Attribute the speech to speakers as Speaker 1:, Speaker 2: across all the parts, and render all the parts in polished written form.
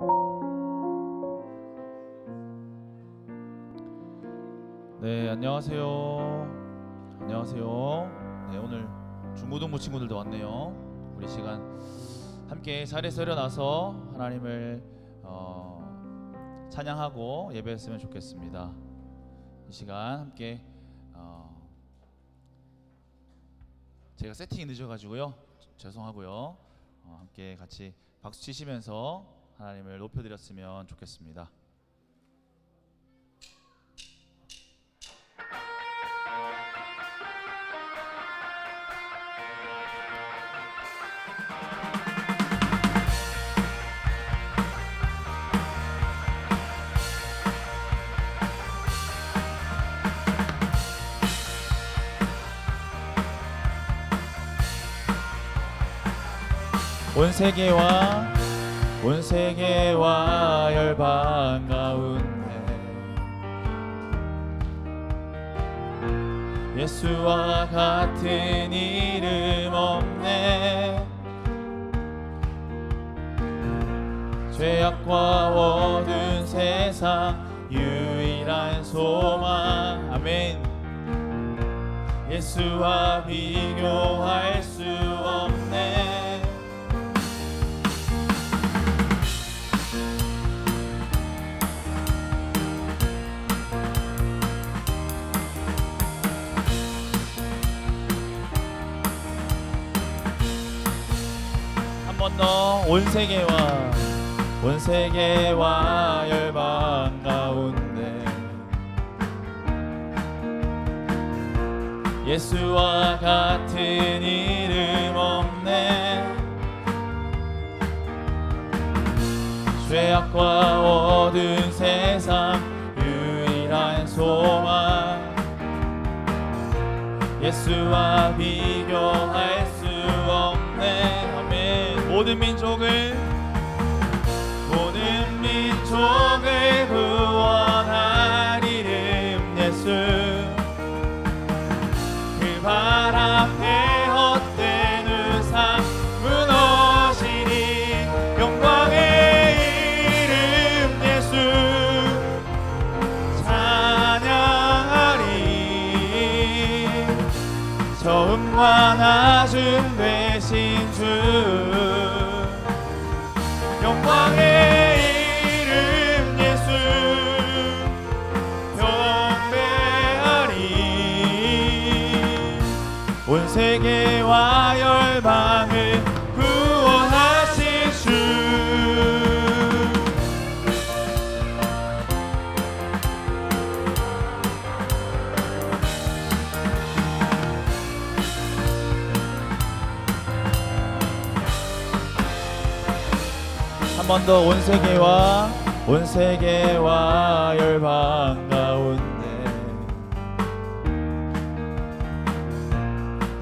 Speaker 1: 네, 안녕하세요. 안녕하세요. 네, 오늘 중고등부 친구들도 왔네요. 우리 시간 함께 자리에서 일어나서 하나님을 찬양하고 예배했으면 좋겠습니다. 이 시간 함께 제가 세팅이 늦어가지고요, 죄송하고요. 함께 같이 박수 치시면서 하나님을 높여드렸으면 좋겠습니다. 온 세계와 열방 가운데 예수와 같은 이름 없네. 죄악과 어두운 세상 유일한 소망. 아멘. 예수와 비교할 수 없네. 한 번 더. 온 세계와 열방 가운데 예수와 같은 이름 없네. 죄악과 어두운 세상 유일한 소망. 예수와 비교할 수 없네. 아멘. 모든 민족을 구원할 이름 예수. 그 발 앞에 헛된 우상 무너지니 영광의 이름 예수 찬양하리. 처음과 나중 되신 주 영광의 이름 예수 경배하리. 온 세계와 열방을 구원하실 주. 한 번 더. 온 세계와 열방 가운데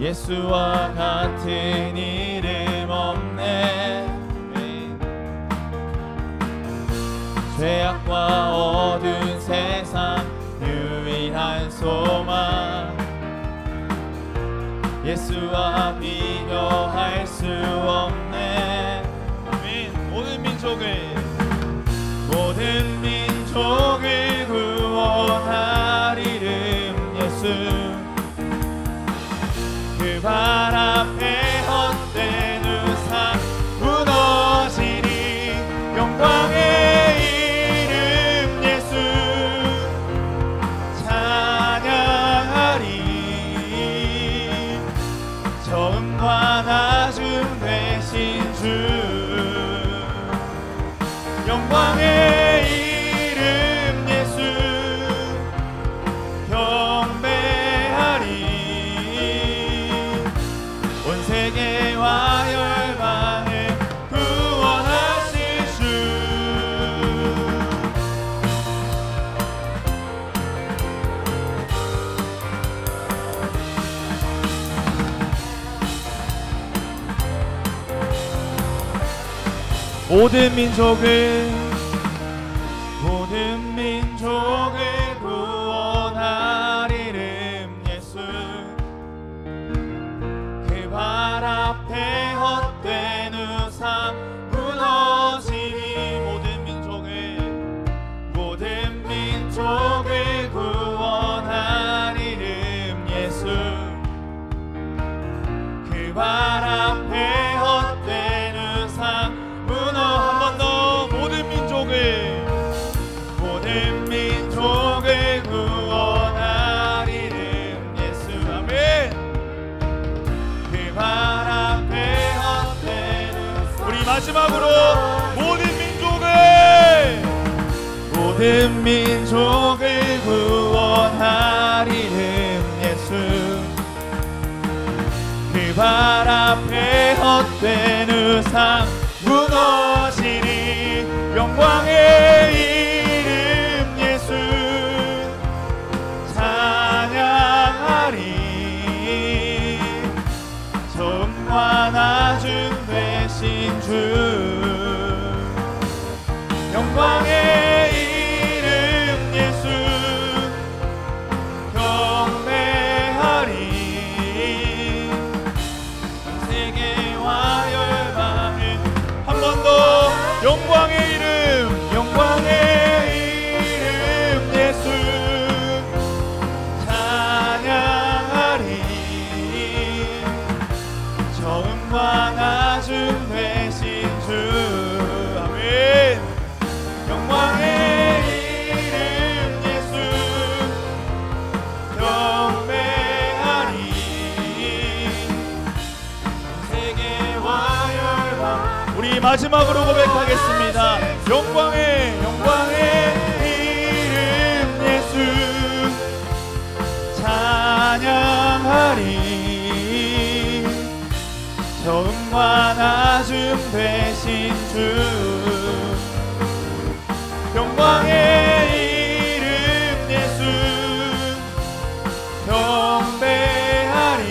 Speaker 1: 예수와 같은 이름 없네. 죄악과 어두운 세상 유일한 소망. 예수와 비교할 수 없네. 모든 민족을 구원할 이름 예수. 그 발 앞에 헛된 우상 무너지니 영광의 이름 예수 찬양하리. 처음과 나중 되신 주 영광의 이름 예수 경배하리. 온 세계와 열방을 구원하실 주. 모든 민족을 구원할 이름 예수. 그 발 앞에 헛된 우상 무너지니. 모든 마지막으로 모든 민족을 구원하리는 예수, 그 발 앞에 헛된 우상 무너지니 영광의 이름 예수 찬양하리. 처음과 나중 되신 주 영광의 이름 예수 경배하리. 세계와 열방을 한 번 더 영광의 이름 예수 찬양하리. 처음과 나중 되신 주 아멘. 영광의 이름 예수 경배하리. 세계와 열방 우리 마지막으로 고백하겠습니다. 영광의 이름 예수 찬양하리. 처음과 나중 되신 주 영광의 이름 예수 경배하리.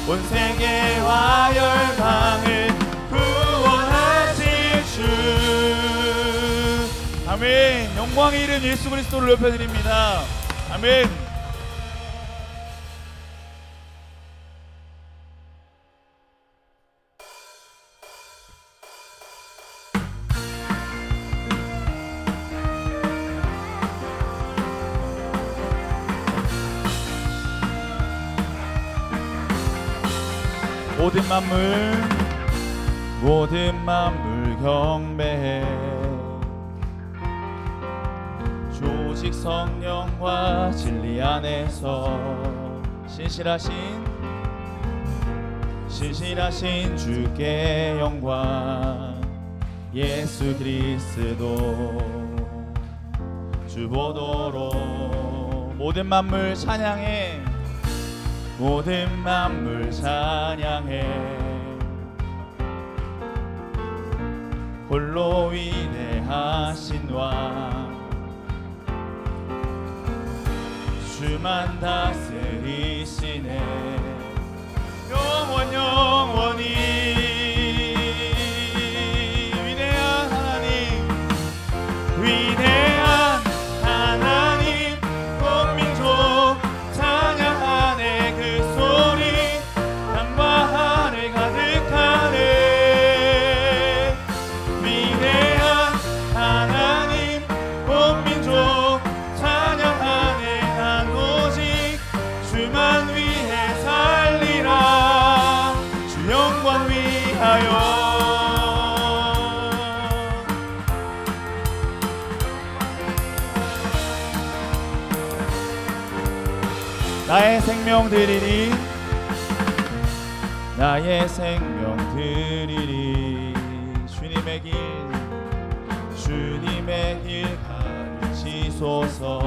Speaker 1: 온 세계와 열방을 구원하실 주 아멘. 영광의 이름 예수 그리스도를 높여드립니다. 아멘. 모든 만물 경배해. 조직 성령과 진리 안에서 신실하신 주께 영광. 예수 그리스도 주 보도록 모든 만물 찬양해. 모든 만물 찬양해. 홀로 위대하신 왕 주만 다스리시네. 영원히 위대한 하나님 온 민족 찬양하네. 그 소리 땅과 하늘 가득하네. 위대한 하나님 온 민족 찬양하네. 난 오직 주만 위해 살리라. 주 영광 위하여. 나의 생명 드리리. 나의 생명 드리리. 주님의 길 가르치소서.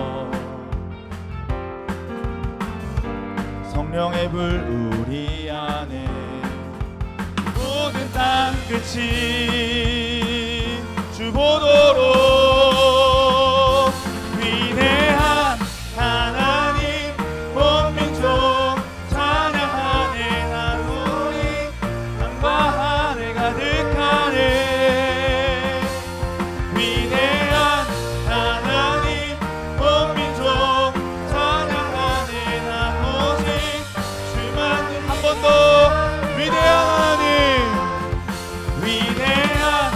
Speaker 1: 성령의 불 우리 안에. 모든 땅 끝이 주 보도록. 위대한 하나님 온 민족 찬양하네. 난 우리 땅과 하늘 가득하네. 위대한 하나님 온 민족 찬양하네. 난 오직 주만. 한 번 더. 위대한 하나님 위대한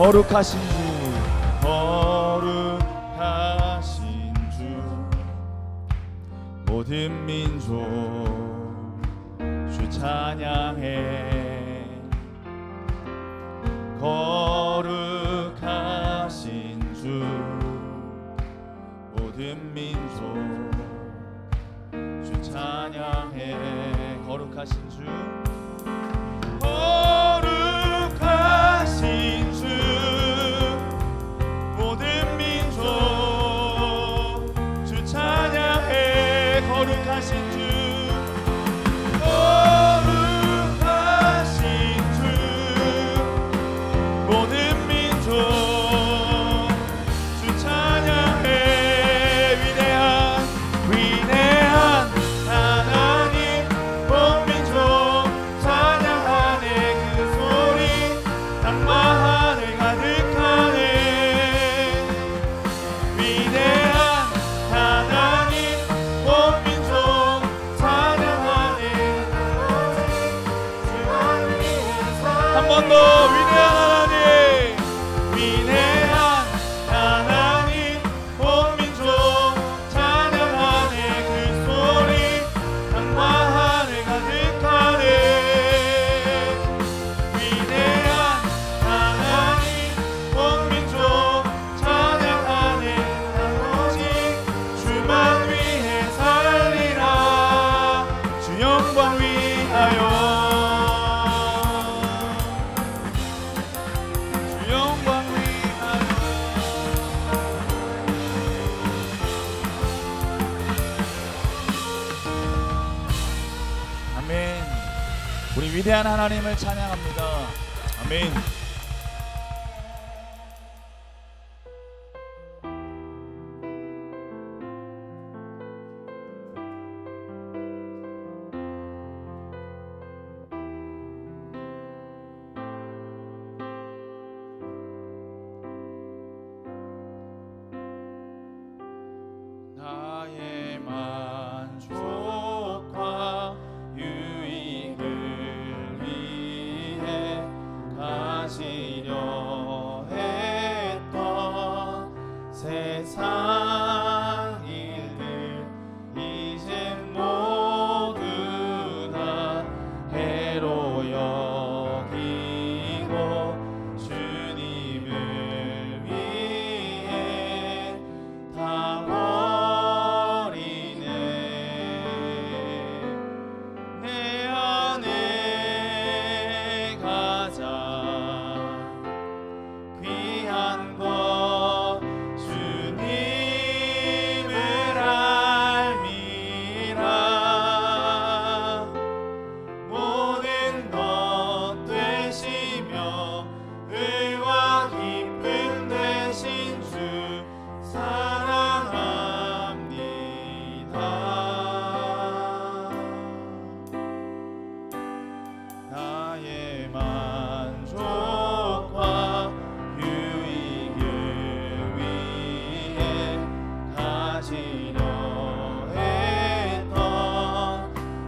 Speaker 1: 거룩하신 주 거룩하신 주 모든 민족 주 찬양해 거룩하신 주 모든 민족 주 찬양해 거룩하신 주 거룩하신 주 모든 민족 주 찬양해 거룩하신 주 거룩하신 주 모든 민족 주 찬양해 위대한 하나님 온 민족 찬양하네 그 소리 땅과 하늘 가득하네 위대한 하나님 온 민족 찬양하네 한 번 더 위대한 하나님 위대한 하나님 온 민족 찬양하네 그 소리 땅과 하늘 가득하네 위대한 하나님 온 민족 찬양하네 난 오직 주만 위해 살리라 주 영광 위하여 주 영광 위하여 아멘. 우리 위대한 하나님을 찬양합니다. 아멘. 나의 만족과 유익을 위해 가지려 했던 세상 일들 이제 모두 다 해로 여기고 주님을 위해 다 버리네 내 안에 가장 귀한 것 주님을 알미라 모든 것 되시며 의와 기쁨 되신 주 사랑합니다 나의 만족과 유익을 위해 가지려 했던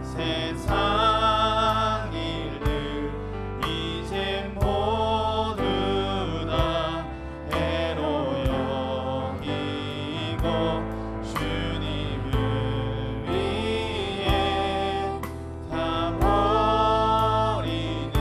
Speaker 1: 세상 일들 이제 모두 다 해로 여기고 주님을 위해 다 버리네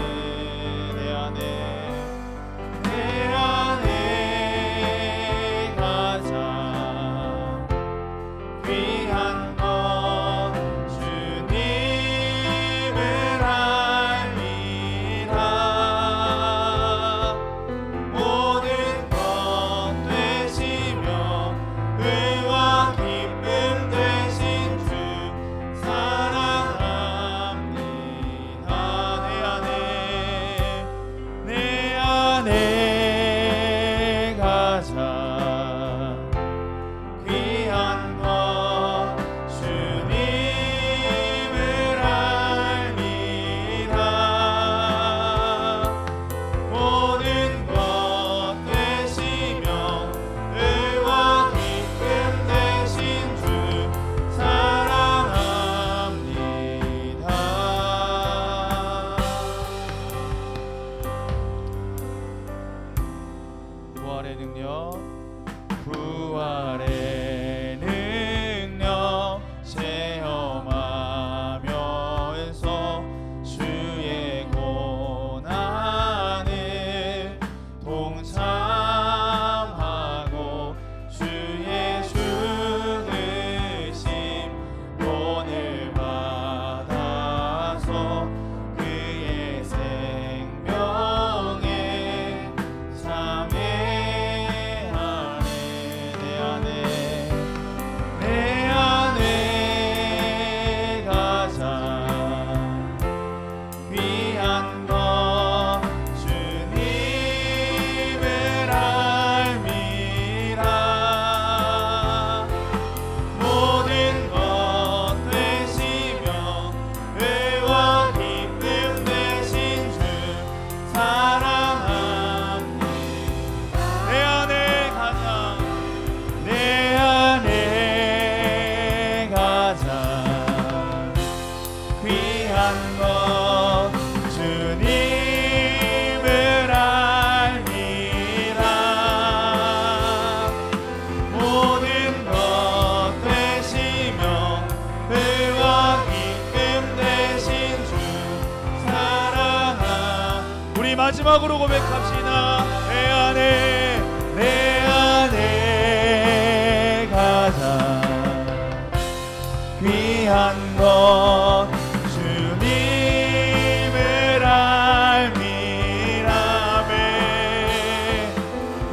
Speaker 1: 것 주님을 알미라. 모든 것 되시며 의와 기쁨 되신 주 사랑하. 우리 마지막으로 고백합시다. 내 안에 가장 귀한 것 주님을 알미라.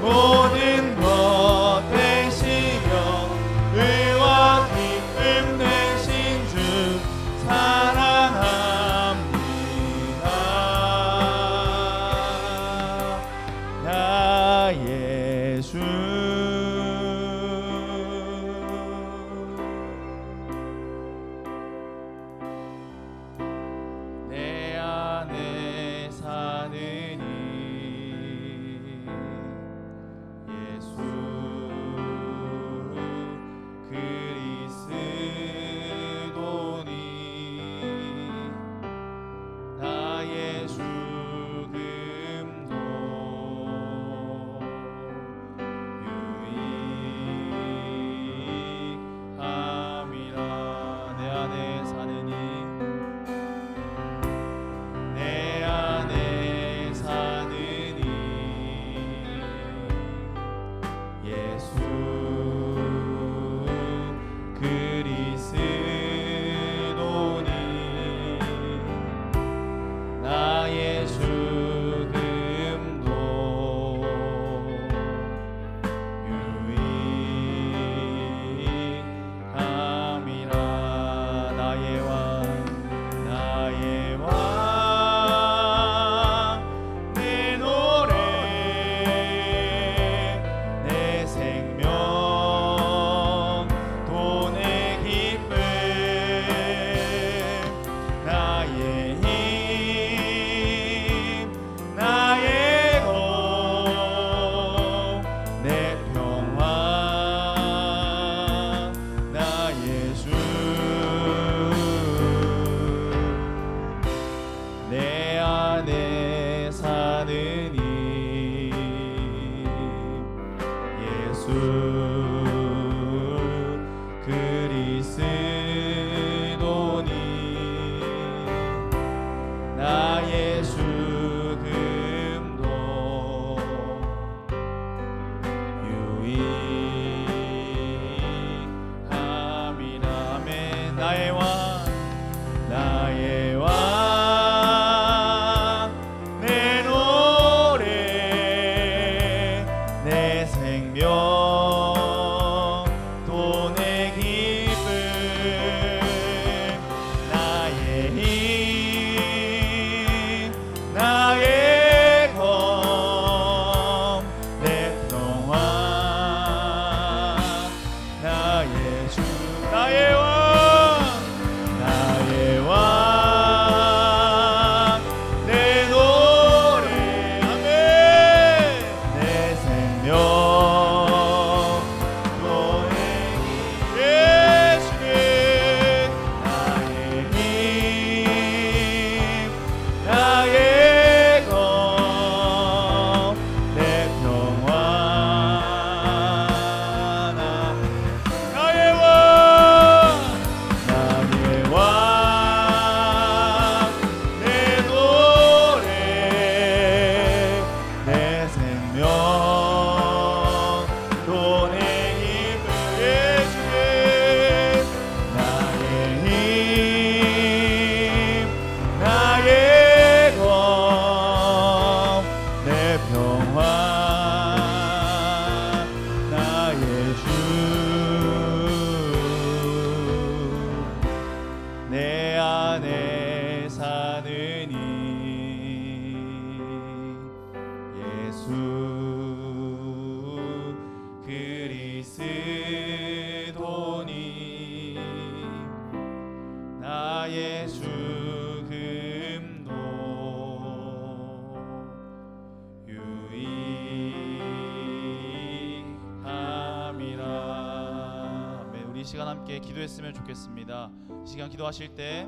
Speaker 1: 모든 것 되시며 의와 기쁨 되신 주 사랑합니다. 나 예수 내 안에 사느니 예수 그리스도니. 나의 죽음도 유익함이라. 내 안에 사느니 내 안에 사느니 예수 그리스도니. 나의 죽음도 유익함이라. 나의 왕 내 노래 내 생명 또 내 기쁨 나의 힘 나의 복 내 평화 나의 주. 내 안에 사느니 예수 그리스도니. 나의 죽음도 유익함이라. 아멘. 나의 왕 내 노래 내 생명 또 내 기쁨 나의 힘 나의 검 내 평화 나의 주. 나의 왕 내 노래 아멘 내 생명 너의 힘 예수님 나의 힘 나의 검 내 평화 나의 왕 내 노래 내 생명 또 내 힘을 예수님 나의 힘 나의 검 내 평화 나의 주. 내 안에 사느니 예수 그리스도니. 나의 죽음도 유익함이라. 아멘. 우리 이 시간 함께 기도했으면 좋겠습니다. 이 시간 기도하실 때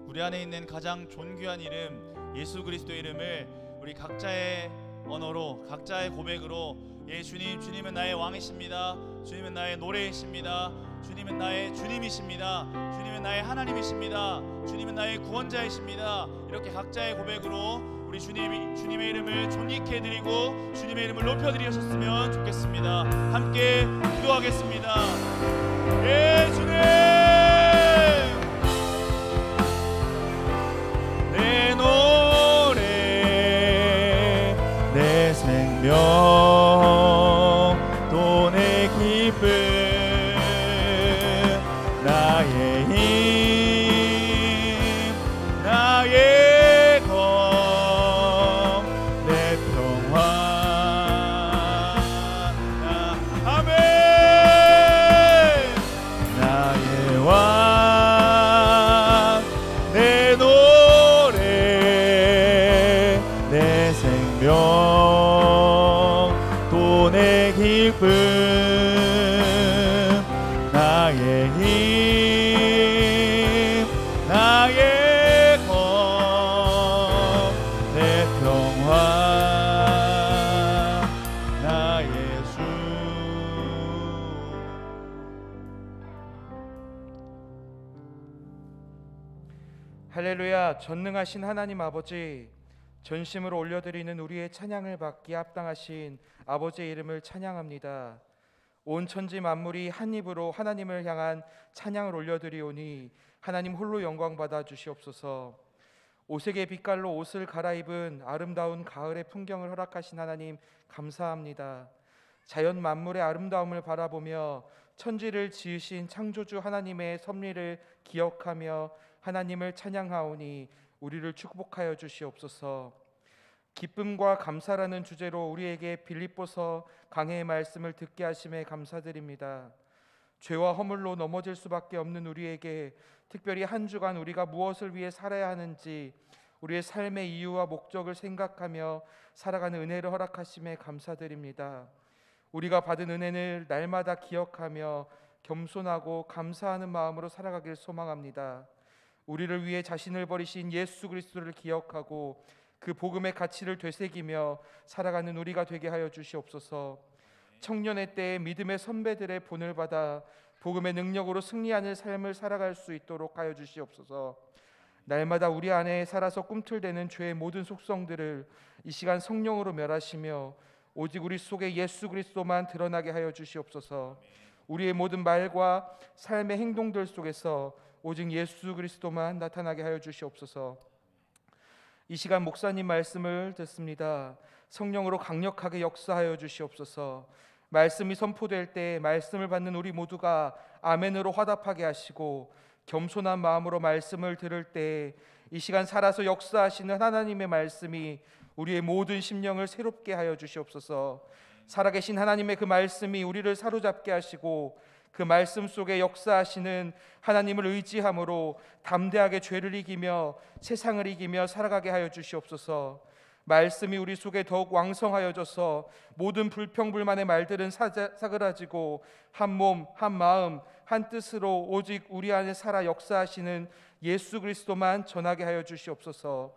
Speaker 1: 우리 안에 있는 가장 존귀한 이름 예수 그리스도의 이름을 우리 각자의 언어로, 각자의 고백으로, 예 주님, 주님은 나의 왕이십니다. 주님은 나의 노래이십니다. 주님은 나의 주님이십니다. 주님은 나의 하나님이십니다. 주님은 나의 구원자이십니다. 이렇게 각자의 고백으로 우리 주님의 이름을 존귀케 해드리고 주님의 이름을 높여드리셨으면 좋겠습니다. 함께 기도하겠습니다. 예 주님, 내 노래, 내 생명, 또 내 기쁨, 나의 힘, 나의 검, 내 평화. 아멘. 나의 왕, 내 노래, 내 생명, 또 내 기쁨, 나의 힘, 나의 검, 내 평화, 나 예수.
Speaker 2: 할렐루야. 전능하신 하나님 아버지, 전심으로 올려드리는 우리의 찬양을 받기에 합당하신 아버지의 이름을 찬양합니다. 온 천지 만물이 한 입으로 하나님을 향한 찬양을 올려드리오니 하나님 홀로 영광 받아 주시옵소서. 오색의 빛깔로 옷을 갈아입은 아름다운 가을의 풍경을 허락하신 하나님 감사합니다. 자연 만물의 아름다움을 바라보며 천지를 지으신 창조주 하나님의 섭리를 기억하며 하나님을 찬양하오니 우리를 축복하여 주시옵소서. 기쁨과 감사라는 주제로 우리에게 빌립보서 강해의 말씀을 듣게 하심에 감사드립니다. 죄와 허물로 넘어질 수밖에 없는 우리에게 특별히 한 주간 우리가 무엇을 위해 살아야 하는지 우리의 삶의 이유와 목적을 생각하며 살아가는 은혜를 허락하심에 감사드립니다. 우리가 받은 은혜를 날마다 기억하며 겸손하고 감사하는 마음으로 살아가길 소망합니다. 우리를 위해 자신을 버리신 예수 그리스도를 기억하고 그 복음의 가치를 되새기며 살아가는 우리가 되게 하여 주시옵소서. 청년의 때에 믿음의 선배들의 본을 받아 복음의 능력으로 승리하는 삶을 살아갈 수 있도록 하여 주시옵소서. 날마다 우리 안에 살아서 꿈틀대는 죄의 모든 속성들을 이 시간 성령으로 멸하시며 오직 우리 속에 예수 그리스도만 드러나게 하여 주시옵소서. 우리의 모든 말과 삶의 행동들 속에서 오직 예수 그리스도만 나타나게 하여 주시옵소서. 이 시간 목사님 말씀을 듣습니다. 성령으로 강력하게 역사하여 주시옵소서. 말씀이 선포될 때 말씀을 받는 우리 모두가 아멘으로 화답하게 하시고 겸손한 마음으로 말씀을 들을 때 이 시간 살아서 역사하시는 하나님의 말씀이 우리의 모든 심령을 새롭게 하여 주시옵소서. 살아계신 하나님의 그 말씀이 우리를 사로잡게 하시고 그 말씀 속에 역사하시는 하나님을 의지함으로 담대하게 죄를 이기며 세상을 이기며 살아가게 하여 주시옵소서. 말씀이 우리 속에 더욱 왕성하여져서 모든 불평불만의 말들은 사그라지고 한 몸, 한 마음, 한 뜻으로 오직 우리 안에 살아 역사하시는 예수 그리스도만 전하게 하여 주시옵소서.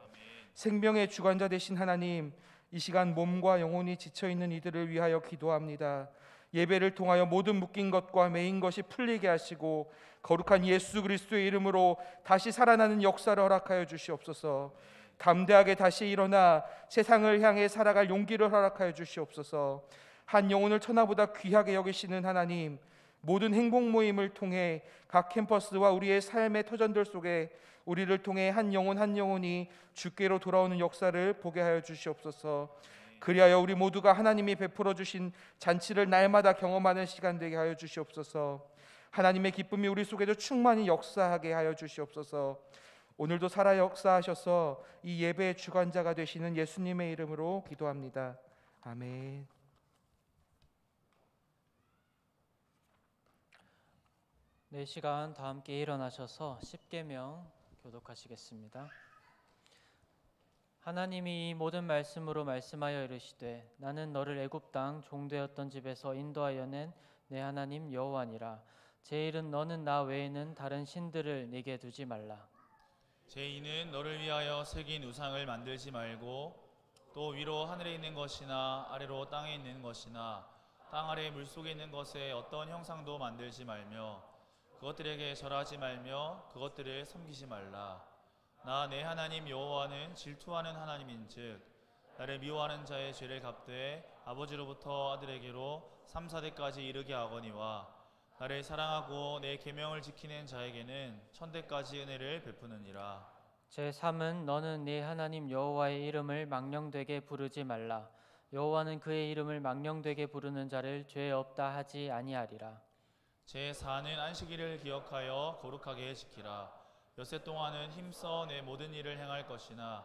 Speaker 2: 생명의 주관자 되신 하나님, 이 시간 몸과 영혼이 지쳐있는 이들을 위하여 기도합니다. 예배를 통하여 모든 묶인 것과 매인 것이 풀리게 하시고 거룩한 예수 그리스도의 이름으로 다시 살아나는 역사를 허락하여 주시옵소서. 담대하게 다시 일어나 세상을 향해 살아갈 용기를 허락하여 주시옵소서. 한 영혼을 천하보다 귀하게 여기시는 하나님, 모든 행복 모임을 통해 각 캠퍼스와 우리의 삶의 터전들 속에 우리를 통해 한 영혼 한 영혼이 주께로 돌아오는 역사를 보게 하여 주시옵소서. 그리하여 우리 모두가 하나님이 베풀어 주신 잔치를 날마다 경험하는 시간 되게 하여 주시옵소서. 하나님의 기쁨이 우리 속에도 충만히 역사하게 하여 주시옵소서. 오늘도 살아 역사하셔서 이 예배의 주관자가 되시는 예수님의 이름으로 기도합니다. 아멘.
Speaker 3: 네, 시간 다 함께 일어나셔서 십계명 교독하시겠습니다. 하나님이 이 모든 말씀으로 말씀하여 이르시되 나는 너를 애굽 땅 종되었던 집에서 인도하여 낸 내 하나님 여호와니라. 제 일은 너는 나 외에는 다른 신들을 네게 두지 말라.
Speaker 1: 제2는 너를 위하여 새긴 우상을 만들지 말고 또 위로 하늘에 있는 것이나 아래로 땅에 있는 것이나 땅 아래 물속에 있는 것에 어떤 형상도 만들지 말며 그것들에게 절하지 말며 그것들을 섬기지 말라. 나 내 하나님 여호와는 질투하는 하나님인즉 나를 미워하는 자의 죄를 갚되 아버지로부터 아들에게로 3, 4대까지 이르게 하거니와 나를 사랑하고 내 계명을 지키는 자에게는 1000대까지 은혜를 베푸느니라.
Speaker 3: 제3은 너는 네 하나님 여호와의 이름을 망령되게 부르지 말라. 여호와는 그의 이름을 망령되게 부르는 자를 죄 없다 하지 아니하리라.
Speaker 1: 제4는 안식일을 기억하여 거룩하게 지키라. 엿새 동안은 힘써 내 모든 일을 행할 것이나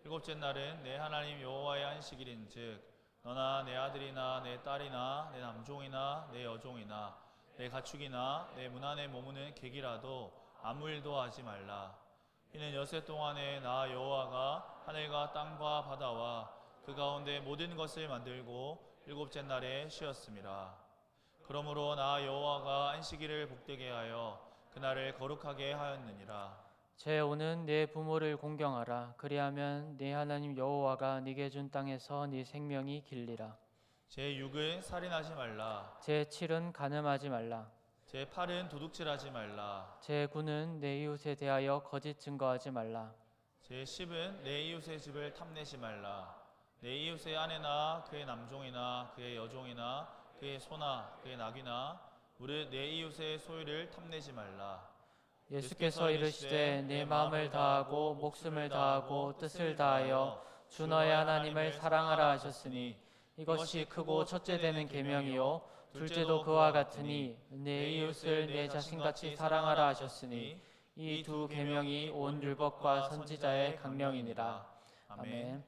Speaker 1: 일곱째 날은 내 하나님 여호와의 안식일인즉 너나 내 아들이나 내 딸이나 내 남종이나 내 여종이나 내 가축이나 내 문 안에 머무는 객이라도 아무 일도 하지 말라. 이는 엿새 동안에 나 여호와가 하늘과 땅과 바다와 그 가운데 모든 것을 만들고 일곱째 날에 쉬었음이라. 그러므로 나 여호와가 안식일을 복되게 하여 그날을 거룩하게 하였느니라.
Speaker 3: 제5는 네 부모를 공경하라. 그리하면 네 하나님 여호와가 네게 준 땅에서 네 생명이 길리라.
Speaker 1: 제6은 살인하지 말라.
Speaker 3: 제7은 간음하지 말라.
Speaker 1: 제8은 도둑질하지 말라.
Speaker 3: 제9는 내 이웃에 대하여 거짓 증거하지 말라.
Speaker 1: 제10은 내 이웃의 집을 탐내지 말라. 내 이웃의 아내나 그의 남종이나 그의 여종이나 그의 소나 그의 낙이나 무릇 내 이웃의 소유를 탐내지 말라.
Speaker 3: 예수께서 이르시되 내 마음을 다하고 목숨을 다하고 뜻을 다하여 주 너의 하나님을 사랑하라 하셨으니 이것이 크고 첫째 되는 계명이요 둘째도 그와 같으니 내 이웃을 내 자신같이 사랑하라 하셨으니 이 두 계명이 온 율법과 선지자의 강령이니라. 아멘.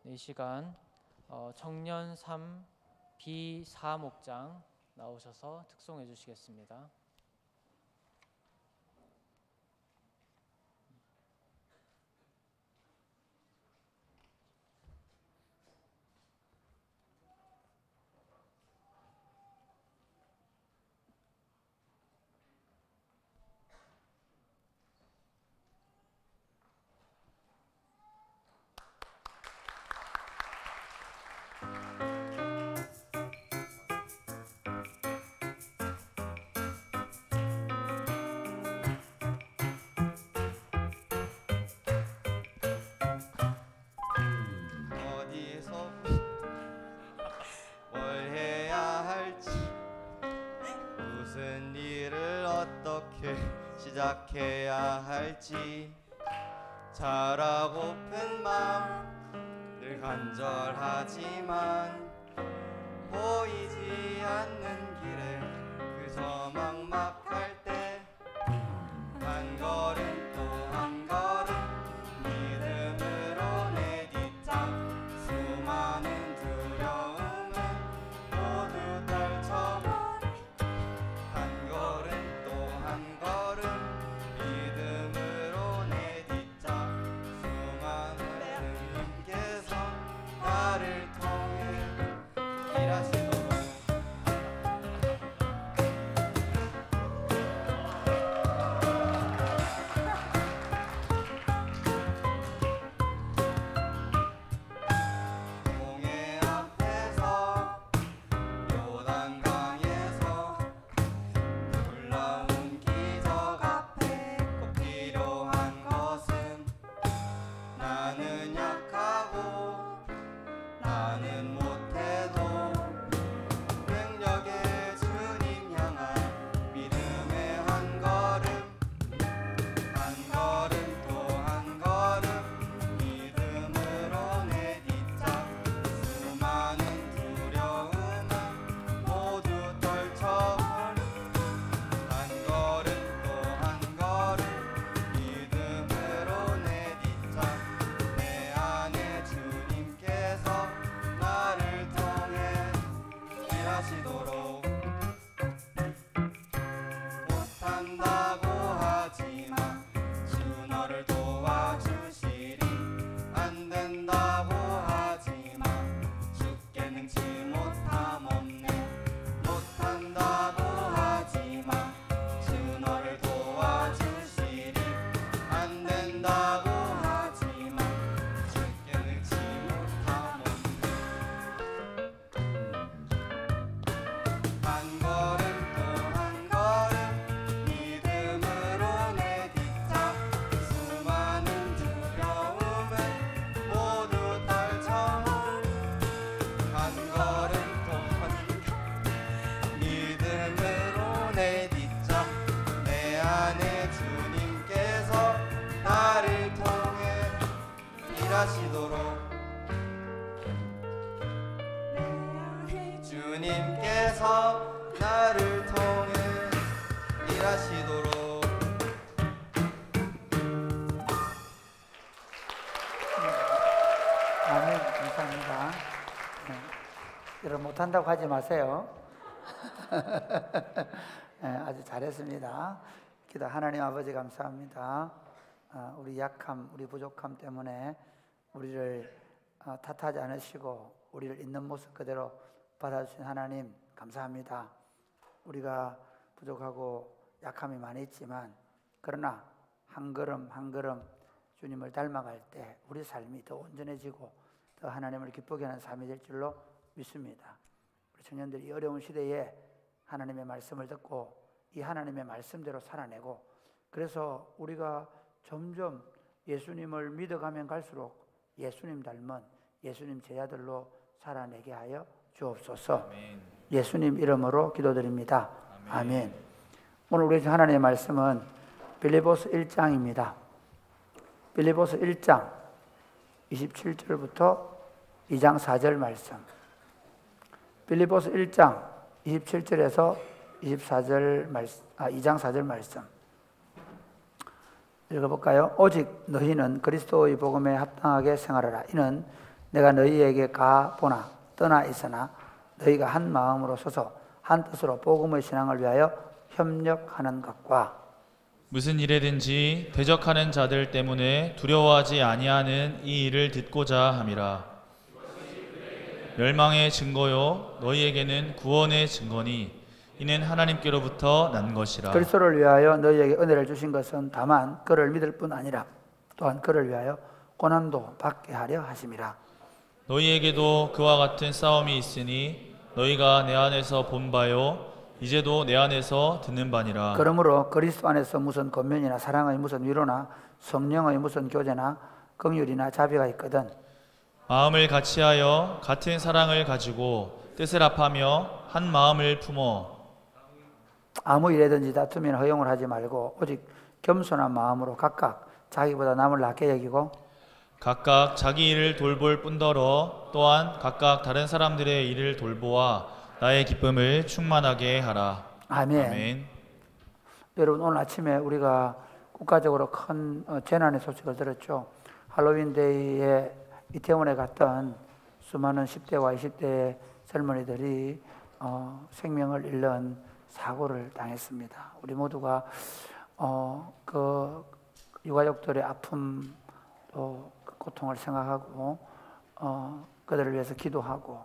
Speaker 3: 이 시간 청년 3 B4 목장 나오셔서 특송해 주시겠습니다.
Speaker 4: 어디서 뭘 해야 할지 무슨 일을 어떻게 시작해야 할지 잘하고픈 마음 늘 간절하지만 보이지 않는 길에 그저 막막할 때 한 걸음 또 한 걸음 믿음으로 내딛자 수많은 두려움은 모두 떨쳐버리 한 걸음 또 한 걸음 믿음으로 내딛자 수많은 주님께서 나를 통해 일하시도록 일하시도록 주님께서 나를 통해 일하시도록.
Speaker 5: 아멘. 감사합니다. 네. 여러분 못한다고 하지 마세요. 네, 아주 잘했습니다. 기도 하나님 아버지 감사합니다. 우리 약함, 우리 부족함 때문에 우리를 탓하지 않으시고 우리를 있는 모습 그대로 받아주신 하나님 감사합니다. 우리가 부족하고 약함이 많이 있지만 그러나 한 걸음 한 걸음 주님을 닮아갈 때 우리 삶이 더 온전해지고 더 하나님을 기쁘게 하는 삶이 될 줄로 믿습니다. 우리 청년들이 이 어려운 시대에 하나님의 말씀을 듣고 이 하나님의 말씀대로 살아내고 그래서 우리가 점점 예수님을 믿어가면 갈수록 예수님 닮은 예수님 제자들로 살아내게 하여 주옵소서.
Speaker 1: 아멘.
Speaker 5: 예수님 이름으로 기도드립니다. 아멘. 오늘 우리 하나님의 말씀은 빌립보서 1장입니다. 빌립보서 1장 27절부터 2장 4절 말씀. 빌립보서 1장 27절에서 24절 말씀, 2장 4절 말씀. 읽어볼까요? 오직 너희는 그리스도의 복음에 합당하게 생활하라. 이는 내가 너희에게 가보나 떠나 있으나 너희가 한 마음으로 서서 한 뜻으로 복음의 신앙을 위하여 협력하는 것과
Speaker 1: 무슨 일에든지 대적하는 자들 때문에 두려워하지 아니하는 이 일을 듣고자 함이라. 멸망의 증거요 너희에게는 구원의 증거니 이는 하나님께로부터 난 것이라.
Speaker 5: 그리스도를 위하여 너희에게 은혜를 주신 것은 다만 그를 믿을 뿐 아니라 또한 그를 위하여 고난도 받게 하려 하심이라.
Speaker 1: 너희에게도 그와 같은 싸움이 있으니 너희가 내 안에서 본 바요 이제도 내 안에서 듣는 바니라.
Speaker 5: 그러므로 그리스도 안에서 무슨 권면이나 사랑의 무슨 위로나 성령의 무슨 교제나 긍휼이나 자비가 있거든
Speaker 1: 마음을 같이하여 같은 사랑을 가지고 뜻을 합하며 한 마음을 품어
Speaker 5: 아무 일에든지 다투면 허용을 하지 말고 오직 겸손한 마음으로 각각 자기보다 남을 낮게 여기고
Speaker 1: 각각 자기 일을 돌볼 뿐더러 또한 각각 다른 사람들의 일을 돌보아 나의 기쁨을 충만하게 하라.
Speaker 5: 아멘.
Speaker 1: 아멘.
Speaker 5: 여러분 오늘 아침에 우리가 국가적으로 큰 재난의 소식을 들었죠. 할로윈 데이에 이태원에 갔던 수많은 10대와 20대 젊은이들이 생명을 잃는 사고를 당했습니다. 우리 모두가 그 유가족들의 아픔 또 그 고통을 생각하고 그들을 위해서 기도하고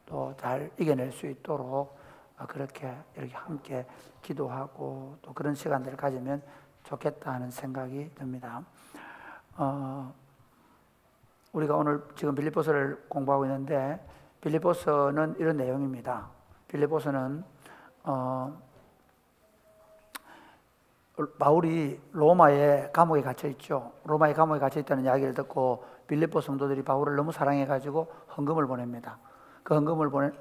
Speaker 5: 또 잘 이겨낼 수 있도록 그렇게 이렇게 함께 기도하고 또 그런 시간들을 가지면 좋겠다 하는 생각이 듭니다. 우리가 오늘 지금 빌립보서를 공부하고 있는데 빌립보서는 이런 내용입니다. 빌립보서는 바울이 로마의 감옥에 갇혀 있죠. 로마의 감옥에 갇혀 있다는 이야기를 듣고 빌립보 성도들이 바울을 너무 사랑해가지고 헌금을 보냅니다. 그 헌금을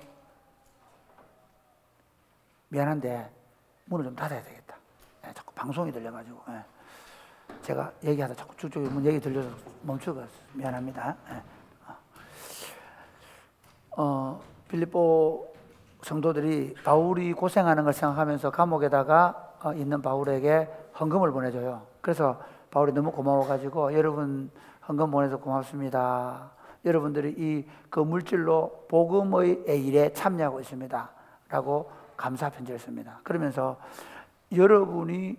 Speaker 5: 미안한데 문을 좀 닫아야 되겠다. 자꾸 방송이 들려가지고 제가 얘기하다 자꾸 쭉쭉 얘기 들려서 멈추고 미안합니다. 빌립보 성도들이 바울이 고생하는 걸 생각하면서 감옥에다가 있는 바울에게 헌금을 보내줘요. 그래서 바울이 너무 고마워가지고 여러분 헌금 보내서 고맙습니다. 여러분들이 그 물질로 복음의 일에 참여하고 있습니다. 라고 감사 편지를 씁니다. 그러면서 여러분이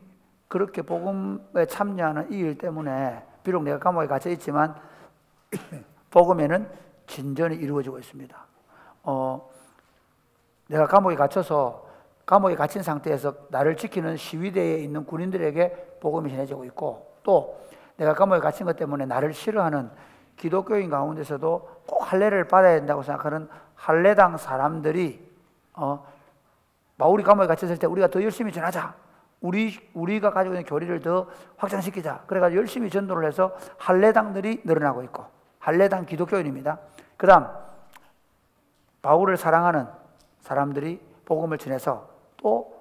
Speaker 5: 그렇게 복음에 참여하는 이 일 때문에 비록 내가 감옥에 갇혀 있지만 복음에는 진전이 이루어지고 있습니다. 내가 감옥에 갇혀서 감옥에 갇힌 상태에서 나를 지키는 시위대에 있는 군인들에게 복음이 전해지고 있고 또 내가 감옥에 갇힌 것 때문에 나를 싫어하는 기독교인 가운데서도 꼭 할례를 받아야 된다고 생각하는 할례당 사람들이 바울이 감옥에 갇혔을 때 우리가 더 열심히 전하자. 우리가 가지고 있는 교리를 더 확장시키자. 그래가지고 열심히 전도를 해서 할례당들이 늘어나고 있고 할례당 기독교인입니다. 그 다음 바울을 사랑하는 사람들이 복음을 전해서 또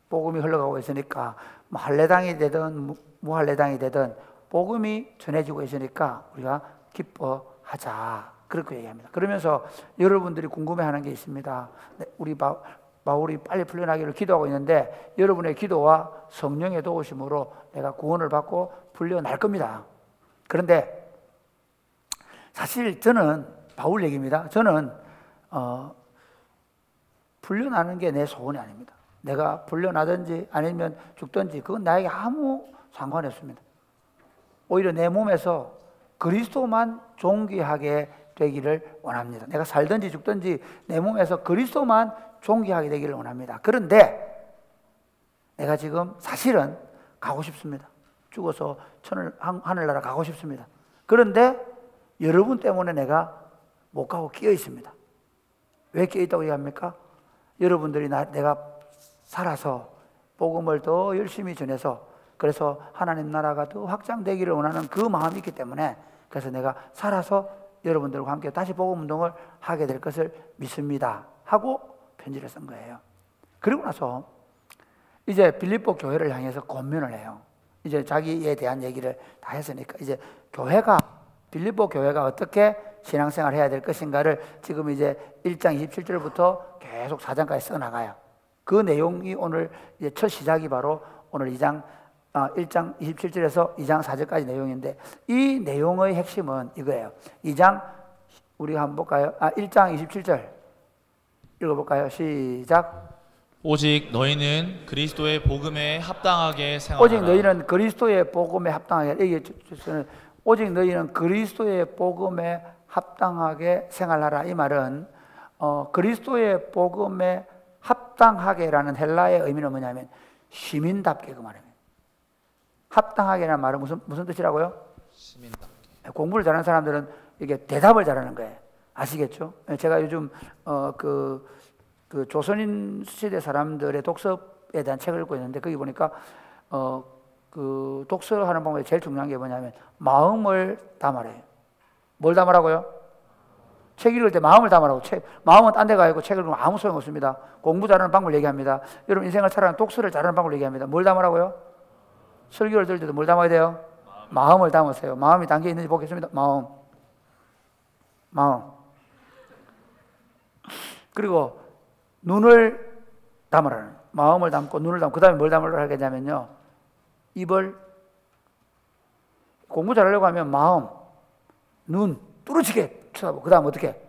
Speaker 5: 복음이 흘러가고 있으니까 할례당이 되든 무할례당이 되든 복음이 전해지고 있으니까 우리가 기뻐하자. 그렇게 얘기합니다. 그러면서 여러분들이 궁금해하는 게 있습니다. 우리 바울이 빨리 풀려나기를 기도하고 있는데 여러분의 기도와 성령의 도우심으로 내가 구원을 받고 풀려날 겁니다. 그런데 사실 저는 바울 얘기입니다. 저는 풀려나는 게 내 소원이 아닙니다. 내가 풀려나든지 아니면 죽든지 그건 나에게 아무 상관이 없습니다. 오히려 내 몸에서 그리스도만 존귀하게 되기를 원합니다. 내가 살든지 죽든지 내 몸에서 그리스도만 존귀하게 되기를 원합니다. 그런데 내가 지금 사실은 가고 싶습니다. 죽어서 하늘나라 가고 싶습니다. 그런데 여러분 때문에 내가 못 가고 끼어 있습니다. 왜 끼어 있다고 얘기합니까? 여러분들이 내가 살아서 복음을 더 열심히 전해서 그래서 하나님 나라가 더 확장되기를 원하는 그 마음이 있기 때문에 그래서 내가 살아서 여러분들과 함께 다시 복음 운동을 하게 될 것을 믿습니다 하고 편지를 쓴 거예요. 그리고 나서 이제 빌립보 교회를 향해서 권면을 해요. 이제 자기에 대한 얘기를 다 했으니까 이제 빌립보 교회가 어떻게 신앙생활을 해야 될 것인가를 지금 이제 1장 27절부터 계속 4장까지 써나가요. 그 내용이 오늘 이제 첫 시작이 바로 오늘 1장 27절에서 2장 4절까지 내용인데 이 내용의 핵심은 이거예요. 2장 우리가 한번 볼까요? 1장 27절 읽어볼까요? 시작.
Speaker 1: 오직 너희는 그리스도의 복음에 합당하게 생활하라.
Speaker 5: 오직 너희는 그리스도의 복음에 합당하게 오직 너희는 그리스도의 복음에 합당하게 생활하라. 이 말은 그리스도의 복음에 합당하게라는 헬라의 의미는 뭐냐면 시민답게 그 말입니다. 합당하게라는 말은 무슨 뜻이라고요? 시민답게. 공부를 잘하는 사람들은 이게 대답을 잘하는 거예요. 아시겠죠? 제가 요즘 그 조선인 시대 사람들의 독서에 대한 책을 읽고 있는데 거기 보니까 그 독서하는 방법에 제일 중요한 게 뭐냐면 마음을 담아래요. 뭘 담으라고요? 책 읽을 때 마음을 담으라고. 마음은 딴 데 가 있고 책을 읽으면 아무 소용 없습니다. 공부 잘하는 방법을 얘기합니다. 여러분 인생을 살아가는 독서를 잘하는 방법을 얘기합니다. 뭘 담으라고요? 설교를 들을 때도 뭘 담아야 돼요? 마음을 담으세요. 마음이 담겨 있는지 보겠습니다. 마음. 그리고 눈을 담으라는, 마음을 담고 눈을 담고 그 다음에 뭘 담으라고 하겠냐면요, 입을. 공부 잘하려고 하면 마음, 눈 뚜렷하게 쳐다보고 그 다음 어떻게?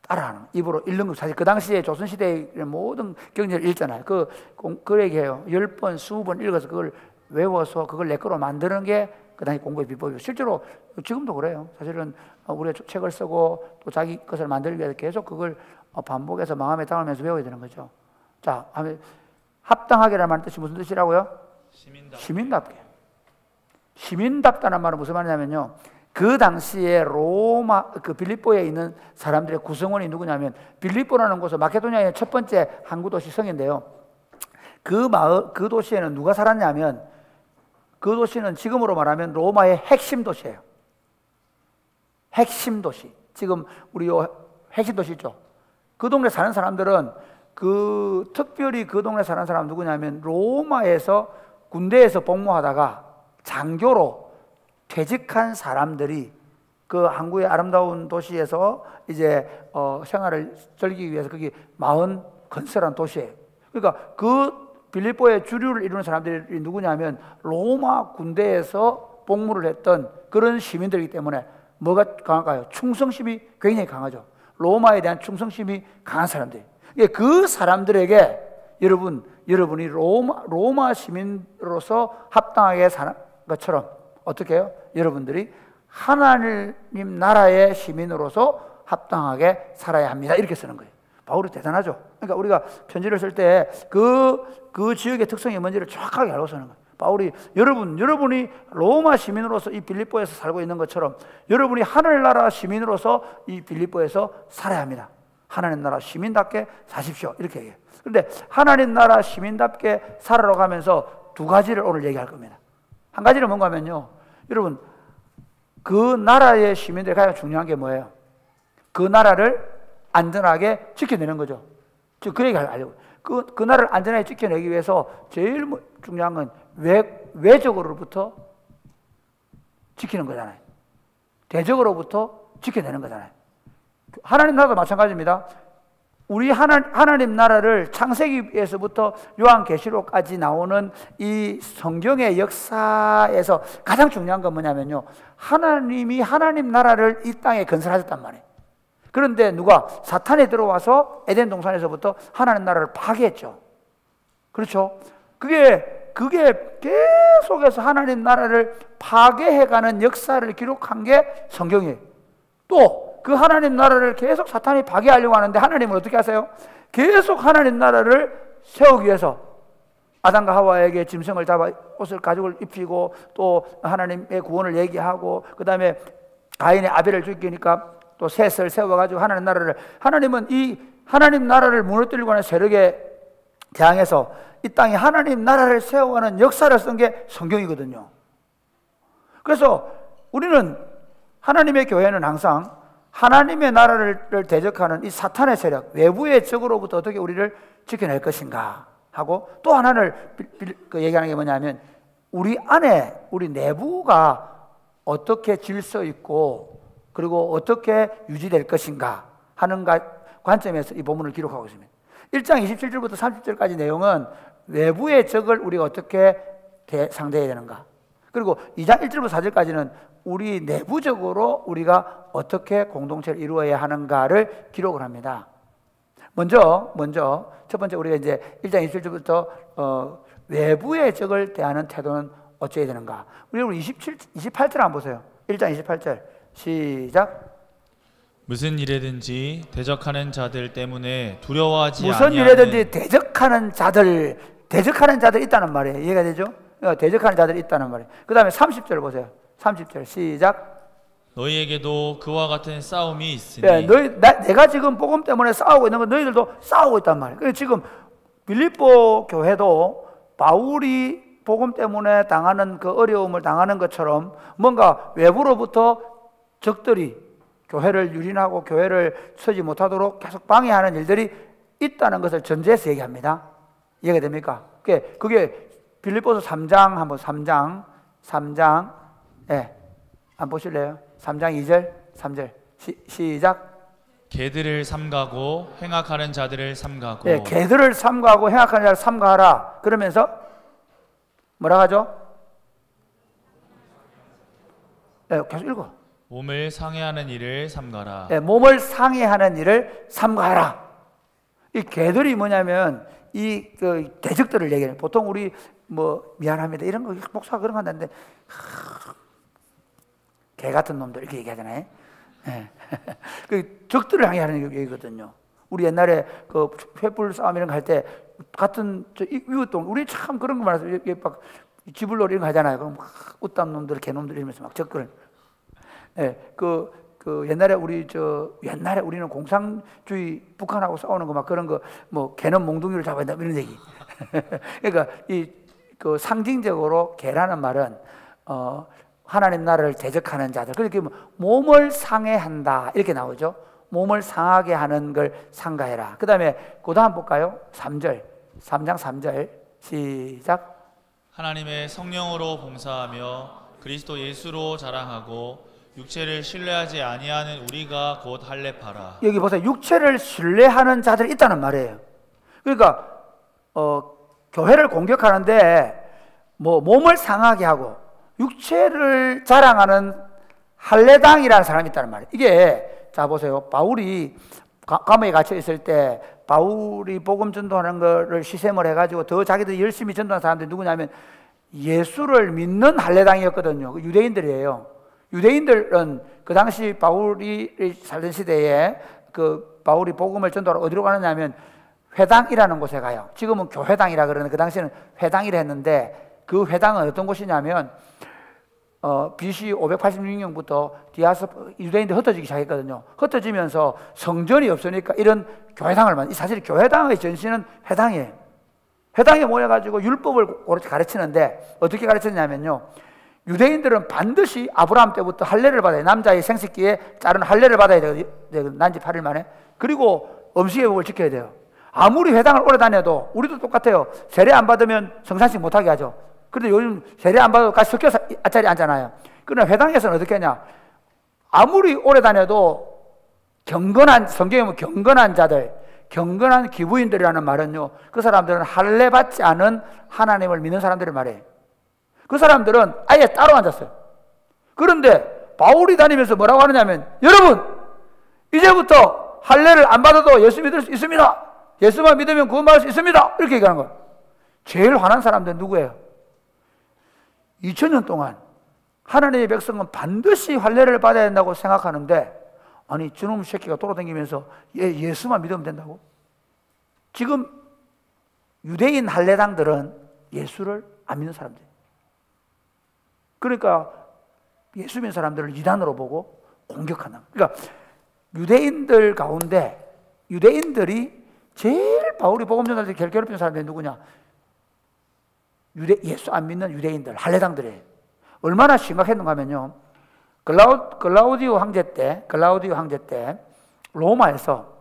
Speaker 5: 따라하는, 입으로 읽는 거. 사실 그 당시에 조선시대의 모든 경제를 읽잖아요. 그 얘기해요. 10번, 20번 읽어서 그걸 외워서 그걸 내 거로 만드는 게 그 당시 공부의 비법이에요. 실제로 지금도 그래요. 사실은 우리가 책을 쓰고 또 자기 것을 만들기 위해서 계속 그걸 반복해서 마음에 담으면서 외워야 되는 거죠. 자, 합당하게라는 말은 뜻이 무슨 뜻이라고요? 시민답게. 시민답다는 말은 무슨 말이냐면요, 그 당시에 그 빌립보에 있는 사람들의 구성원이 누구냐면, 빌립보라는 곳은 마케도니아의 첫 번째 항구 도시 성인데요. 그 도시에는 누가 살았냐면, 그 도시는 지금으로 말하면 로마의 핵심 도시예요. 핵심 도시. 지금 우리 핵심 도시 있죠. 그 동네 사는 사람들은 특별히 그 동네 사는 사람 누구냐면 로마에서 군대에서 복무하다가 장교로 퇴직한 사람들이 그 항구의 아름다운 도시에서 이제 생활을 즐기기 위해서 거기 마을 건설한 도시예요. 그러니까 그 빌립보의 주류를 이루는 사람들이 누구냐면 로마 군대에서 복무를 했던 그런 시민들이기 때문에 뭐가 강할까요? 충성심이 굉장히 강하죠. 로마에 대한 충성심이 강한 사람들. 그 사람들에게 여러분이 로마 시민으로서 합당하게 사는 것처럼 어떻게 해요? 여러분들이 하나님 나라의 시민으로서 합당하게 살아야 합니다. 이렇게 쓰는 거예요. 바울이 대단하죠. 그러니까 우리가 편지를 쓸 때 그 지역의 특성이 뭔지를 정확하게 알고 쓰는 거예요. 바울이 여러분이 로마 시민으로서 이 빌립보에서 살고 있는 것처럼 여러분이 하늘나라 시민으로서 이 빌립보에서 살아야 합니다. 하나님 나라 시민답게 사십시오. 이렇게 얘기해요. 그런데 하나님 나라 시민답게 살아가고 하면서 두 가지를 오늘 얘기할 겁니다. 한 가지는 뭔가 하면요, 여러분, 그 나라의 시민들이 가장 중요한 게 뭐예요? 그 나라를 안전하게 지켜내는 거죠. 그 얘기를 하려고. 그 나라를 안전하게 지켜내기 위해서 제일 중요한 건 외적으로부터 지키는 거잖아요. 대적으로부터 지켜내는 거잖아요. 하나님 나라도 마찬가지입니다. 우리 하나님 나라를 창세기에서부터 요한계시록까지 나오는 이 성경의 역사에서 가장 중요한 건 뭐냐면요, 하나님이 하나님 나라를 이 땅에 건설하셨단 말이에요. 그런데 누가? 사탄이 들어와서 에덴 동산에서부터 하나님 나라를 파괴했죠. 그렇죠? 그게 계속해서 하나님 나라를 파괴해가는 역사를 기록한 게 성경이에요. 또 그 하나님 나라를 계속 사탄이 파괴하려고 하는데 하나님은 어떻게 하세요? 계속 하나님 나라를 세우기 위해서 아담과 하와에게 짐승을 잡아 옷을 가죽을 입히고, 또 하나님의 구원을 얘기하고, 그 다음에 가인의 아벨을 죽이니까 또 셋을 세워가지고 하나님은 이 하나님 나라를 무너뜨리고 하는 세력에 대항해서 이 땅에 하나님 나라를 세워가는 역사를 쓴 게 성경이거든요. 그래서 우리는, 하나님의 교회는 항상 하나님의 나라를 대적하는 이 사탄의 세력, 외부의 적으로부터 어떻게 우리를 지켜낼 것인가 하고, 또 하나를 얘기하는 게 뭐냐면 우리 안에, 우리 내부가 어떻게 질서 있고 그리고 어떻게 유지될 것인가 하는 관점에서 이 본문을 기록하고 있습니다. 1장 27절부터 30절까지 내용은 외부의 적을 우리가 어떻게 상대해야 되는가, 그리고 2장 1절부터 4절까지는 우리 내부적으로 우리가 어떻게 공동체를 이루어야 하는가를 기록을 합니다. 먼저 첫 번째, 우리가 이제 1장 27절부터 외부의 적을 대하는 태도는 어찌해야 되는가. 우리 28절 한번 보세요. 1장 28절 시작.
Speaker 1: 무슨 일에든지 대적하는 자들 때문에 두려워하지
Speaker 5: 무슨
Speaker 1: 아니하는
Speaker 5: 일에든지 대적하는 자들 있다는 말이에요. 이해가 되죠? 대적하는 자들이 있다는 말이에요. 그 다음에 30절 보세요. 30절 시작.
Speaker 1: 너희에게도 그와 같은 싸움이 있으니.
Speaker 5: 네, 내가 지금 복음 때문에 싸우고 있는 건 너희들도 싸우고 있단 말이에요. 그래서 지금 빌립보 교회도 바울이 복음 때문에 당하는 그 어려움을 당하는 것처럼 뭔가 외부로부터 적들이 교회를 유린하고 교회를 서지 못하도록 계속 방해하는 일들이 있다는 것을 전제해서 얘기합니다. 이해가 됩니까? 그게 빌립보서 3장 한번 3장 예, 한번 보실래요? 3장 2절 3절 시작.
Speaker 1: 개들을 삼가고 행악하는 자들을 삼가고.
Speaker 5: 예, 개들을 삼가하고 행악하는 자를 삼가하라. 그러면서 뭐라 하죠? 예, 계속 읽어.
Speaker 1: 몸을 상해하는 일을 삼가라.
Speaker 5: 예, 몸을 상해하는 일을 삼가하라. 이 개들이 뭐냐면 이 대적들을 얘기해요. 보통 우리 미안합니다 이런 거 목사가 그런 거 한다는데 개 같은 놈들 이렇게 얘기하잖아요. 예. 그 적들을 향해 하는 얘기거든요. 우리 옛날에 그 횃불 싸움 이런 거 할 때 같은 이웃동 우리 참 그런 거 말해서 막 지불놀이 이런 거 하잖아요. 그럼 막 웃담 놈들, 개놈들 이러면서 막 적을. 예. 옛날에 옛날에 우리는 공산주의 북한하고 싸우는 거 막 그런 거 개는 몽둥이를 잡아야 된다 이런 얘기. 그러니까 상징적으로 개라는 말은 하나님 나라를 대적하는 자들. 그렇게 몸을 상해한다 이렇게 나오죠. 몸을 상하게 하는 걸 삼가해라. 그 다음에 그 다음 볼까요? 3장 3절 시작.
Speaker 1: 하나님의 성령으로 봉사하며 그리스도 예수로 자랑하고 육체를 신뢰하지 아니하는 우리가 곧 할례파라.
Speaker 5: 여기 보세요. 육체를 신뢰하는 자들이 있다는 말이에요. 그러니까 교회를 공격하는데 몸을 상하게 하고 육체를 자랑하는 할례당이라는 사람이 있다는 말이에요. 이게 자 보세요. 바울이 감옥에 갇혀 있을 때 바울이 복음 전도하는 거를 시샘을 해가지고 더 자기들 열심히 전도하는 사람들이 누구냐면 예수를 믿는 할례당이었거든요. 유대인들이에요. 유대인들은 그 당시 바울이 살던 시대에 바울이 복음을 전도하러 어디로 가느냐면 회당이라는 곳에 가요. 지금은 교회당이라 그러는데 그 당시에는 회당이라 했는데 그 회당은 어떤 곳이냐면 BC 586년부터 유대인들이 흩어지기 시작했거든요. 흩어지면서 성전이 없으니까 이런 교회당을 사실 교회당의 전신은 회당이에요. 회당에 모여가지고 율법을 옳게 가르치는데 어떻게 가르쳤냐면요. 유대인들은 반드시 아브라함 때부터 할례를 받아야 돼요. 남자의 생식기에 자른 할례를 받아야 돼요. 난지 8일 만에. 그리고 음식의 법을 지켜야 돼요. 아무리 회당을 오래 다녀도 우리도 똑같아요. 세례 안 받으면 성산식 못하게 하죠. 그런데 요즘 세례 안 받아도 같이 섞여서 자리에 앉잖아요. 그러나 회당에서는 어떻게 하냐. 아무리 오래 다녀도 경건한, 성경에 보면 경건한 자들, 경건한 기부인들이라는 말은요, 그 사람들은 할례 받지 않은 하나님을 믿는 사람들의 말이에요. 그 사람들은 아예 따로 앉았어요. 그런데 바울이 다니면서 뭐라고 하느냐면, 여러분 이제부터 할례를 안 받아도 예수 믿을 수 있습니다. 예수만 믿으면 구원받을 수 있습니다. 이렇게 얘기하는 거예요. 제일 화난 사람들은 누구예요? 2000년 동안 하나님의 백성은 반드시 할례를 받아야 된다고 생각하는데, 아니 저놈 새끼가 돌아다니면서 예수만 믿으면 된다고? 지금 유대인 할례당들은 예수를 안 믿는 사람들이에요. 그러니까 예수 믿는 사람들을 이단으로 보고 공격한다. 그러니까 유대인들 가운데 유대인들이 제일 바울이 복음 전할 때 괴롭히는 사람들이 누구냐? 예수 안 믿는 유대인들, 할례당들이에요. 얼마나 심각했는가 하면요, 글라우디오 황제 때 로마에서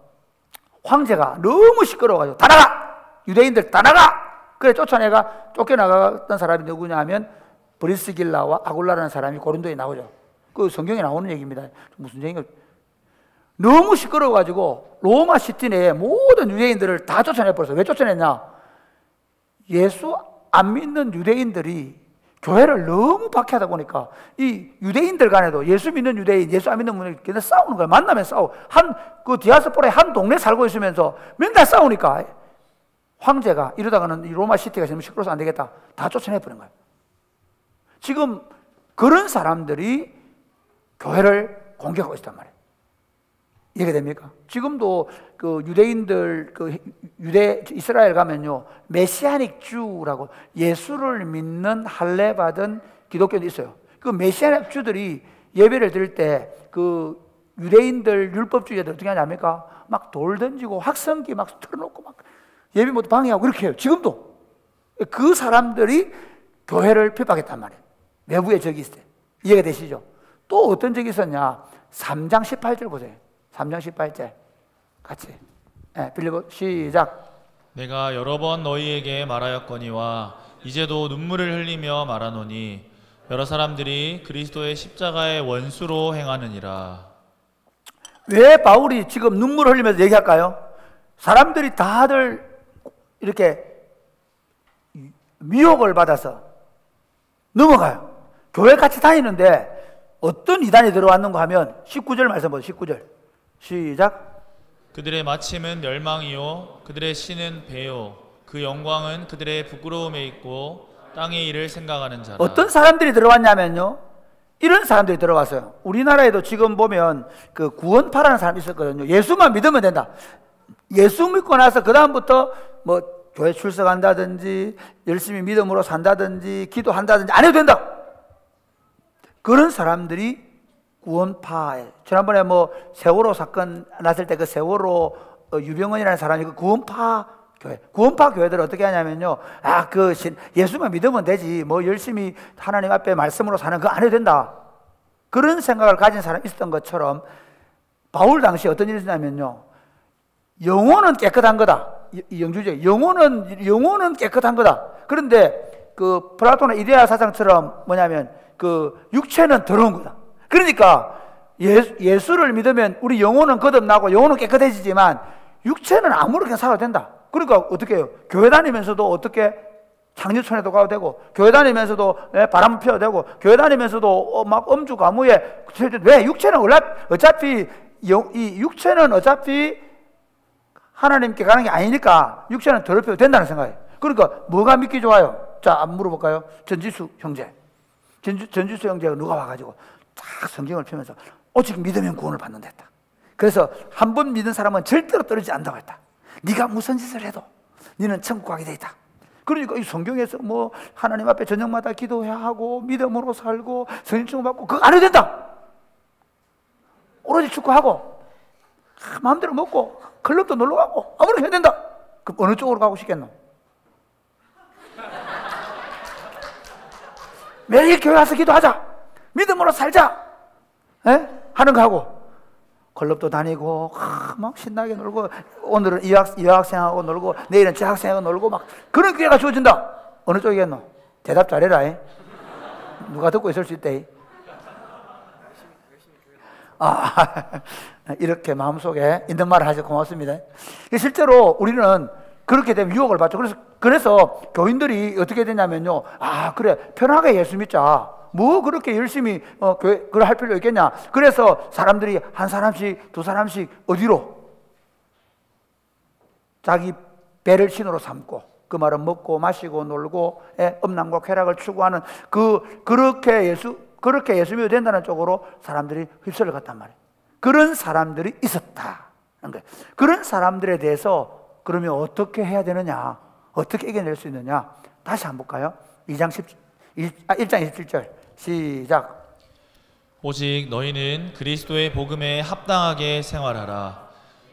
Speaker 5: 황제가 너무 시끄러워가지고 다 나가! 유대인들 다 나가! 그래 쫓겨나갔던 사람이 누구냐 하면 브리스길라와 아굴라라는 사람이 고린도에 나오죠. 그 성경에 나오는 얘기입니다. 무슨 얘기인가? 너무 시끄러워가지고 로마 시티 내에 모든 유대인들을 다 쫓아내버렸어요. 왜 쫓아냈냐? 예수 안 믿는 유대인들이 교회를 너무 박해하다 보니까 이 유대인들 간에도 예수 믿는 유대인, 예수 안 믿는 분들이 걔네 싸우는 거예요. 만나면 싸우고. 그 디아스포라에 한 동네 살고 있으면서 맨날 싸우니까 황제가 이러다가는 이 로마 시티가 너무 시끄러워서 안 되겠다. 다 쫓아내버린 거예요. 지금 그런 사람들이 교회를 공격하고 있단 말이에요. 이해가 됩니까? 지금도 그 유대인들, 이스라엘 가면요, 메시아닉 주라고 예수를 믿는 할례 받은 기독교도 있어요. 그 메시아닉 주들이 예배를 드릴 때 그 유대인들 율법주의자들 어떻게 하냐니까 막 돌 던지고 확성기 막 틀어놓고 막 예배 모두 방해하고 이렇게 해요. 지금도 그 사람들이 교회를 핍박했단 말이에요. 외부에 적이 있을 때. 이해가 되시죠? 또 어떤 적이 있었냐? 3장 18절 보세요. 3장 18절 같이 빌리고 시작.
Speaker 1: 내가 여러 번 너희에게 말하였거니와 이제도 눈물을 흘리며 말하노니 여러 사람들이 그리스도의 십자가의 원수로 행하느니라.
Speaker 5: 왜 바울이 지금 눈물을 흘리면서 얘기할까요? 사람들이 다들 이렇게 미혹을 받아서 넘어가요. 교회 같이 다니는데 어떤 이단이 들어왔는가 하면 19절 말씀 보세요. 19절 시작.
Speaker 1: 그들의 마침은 멸망이요 그들의 신은 배요 그 영광은 그들의 부끄러움에 있고 땅의 일을 생각하는 자라.
Speaker 5: 어떤 사람들이 들어왔냐면요, 이런 사람들이 들어왔어요. 우리나라에도 지금 보면 그 구원파라는 사람이 있었거든요. 예수만 믿으면 된다. 예수 믿고 나서 그 다음부터 뭐 교회 출석한다든지 열심히 믿음으로 산다든지 기도한다든지 안 해도 된다. 그런 사람들이 구원파에, 지난번에 뭐 세월호 사건 났을 때 그 세월호 유병헌이라는 사람이 그 구원파 교회들을 어떻게 하냐면요, 예수만 믿으면 되지 뭐 열심히 하나님 앞에 말씀으로 사는 거 안 해도 된다. 그런 생각을 가진 사람이 있었던 것처럼 바울 당시에 어떤 일이 있었냐면요, 영혼은 깨끗한 거다. 영주제 영혼은 깨끗한 거다. 그런데 그 플라톤의 이데아 사상처럼 뭐냐면 그 육체는 더러운 거다. 그러니까 예수를 믿으면 우리 영혼은 거듭나고 영혼은 깨끗해지지만 육체는 아무렇게나 살아도 된다. 그러니까 어떻게 해요? 교회 다니면서도 어떻게 장유촌에도 가도 되고, 교회 다니면서도 바람 피워도 되고, 교회 다니면서도 막 음주 가무에. 왜? 육체는 어차피 이 육체는 어차피 하나님께 가는 게 아니니까 육체는 더럽혀도 된다는 생각이에요. 그러니까 뭐가 믿기 좋아요? 자, 한번 물어볼까요? 전지수 형제. 전지수 형제가 누가 와가지고 딱 성경을 펴면서 오직 믿으면 구원을 받는다 했다. 그래서 한 번 믿은 사람은 절대로 떨어지지 않는다고 했다. 네가 무슨 짓을 해도 너는 천국 가게 돼 있다. 그러니까 이 성경에서 뭐 하나님 앞에 저녁마다 기도해야 하고 믿음으로 살고 성령 받고 그거 안 해도 된다. 오로지 축구하고 마음대로 먹고 클럽도 놀러 가고 아무렇게 해야 된다. 그럼 어느 쪽으로 가고 싶겠노? 매일 교회 와서 기도하자, 믿음으로 살자, 하는 거 하고 클럽도 다니고 막 신나게 놀고, 오늘은 여학생하고 놀고 내일은 재학생하고 놀고 막 그런 기회가 주어진다. 어느 쪽이겠노? 대답 잘해라. 누가 듣고 있을 수 있대. 이렇게 마음속에 있는 말을 하셔서 고맙습니다. 실제로 우리는 그렇게 되면 유혹을 받죠. 그래서 교인들이 어떻게 되냐면요. 그래, 편하게 예수 믿자. 뭐 그렇게 열심히 그걸 할 필요 있겠냐. 그래서 사람들이 한 사람씩 두 사람씩 어디로? 자기 배를 신으로 삼고, 그 말은 먹고 마시고 놀고 음란과 쾌락을 추구하는 그렇게 예수 믿어야 된다는 쪽으로 사람들이 휩쓸려 갔단 말이에요. 그런 사람들이 있었다는 거예요. 그런 사람들에 대해서 그러면 어떻게 해야 되느냐, 어떻게 이겨낼 수 있느냐. 다시 한번 볼까요? 1장 27절 시작.
Speaker 1: 오직 너희는 그리스도의 복음에 합당하게 생활하라.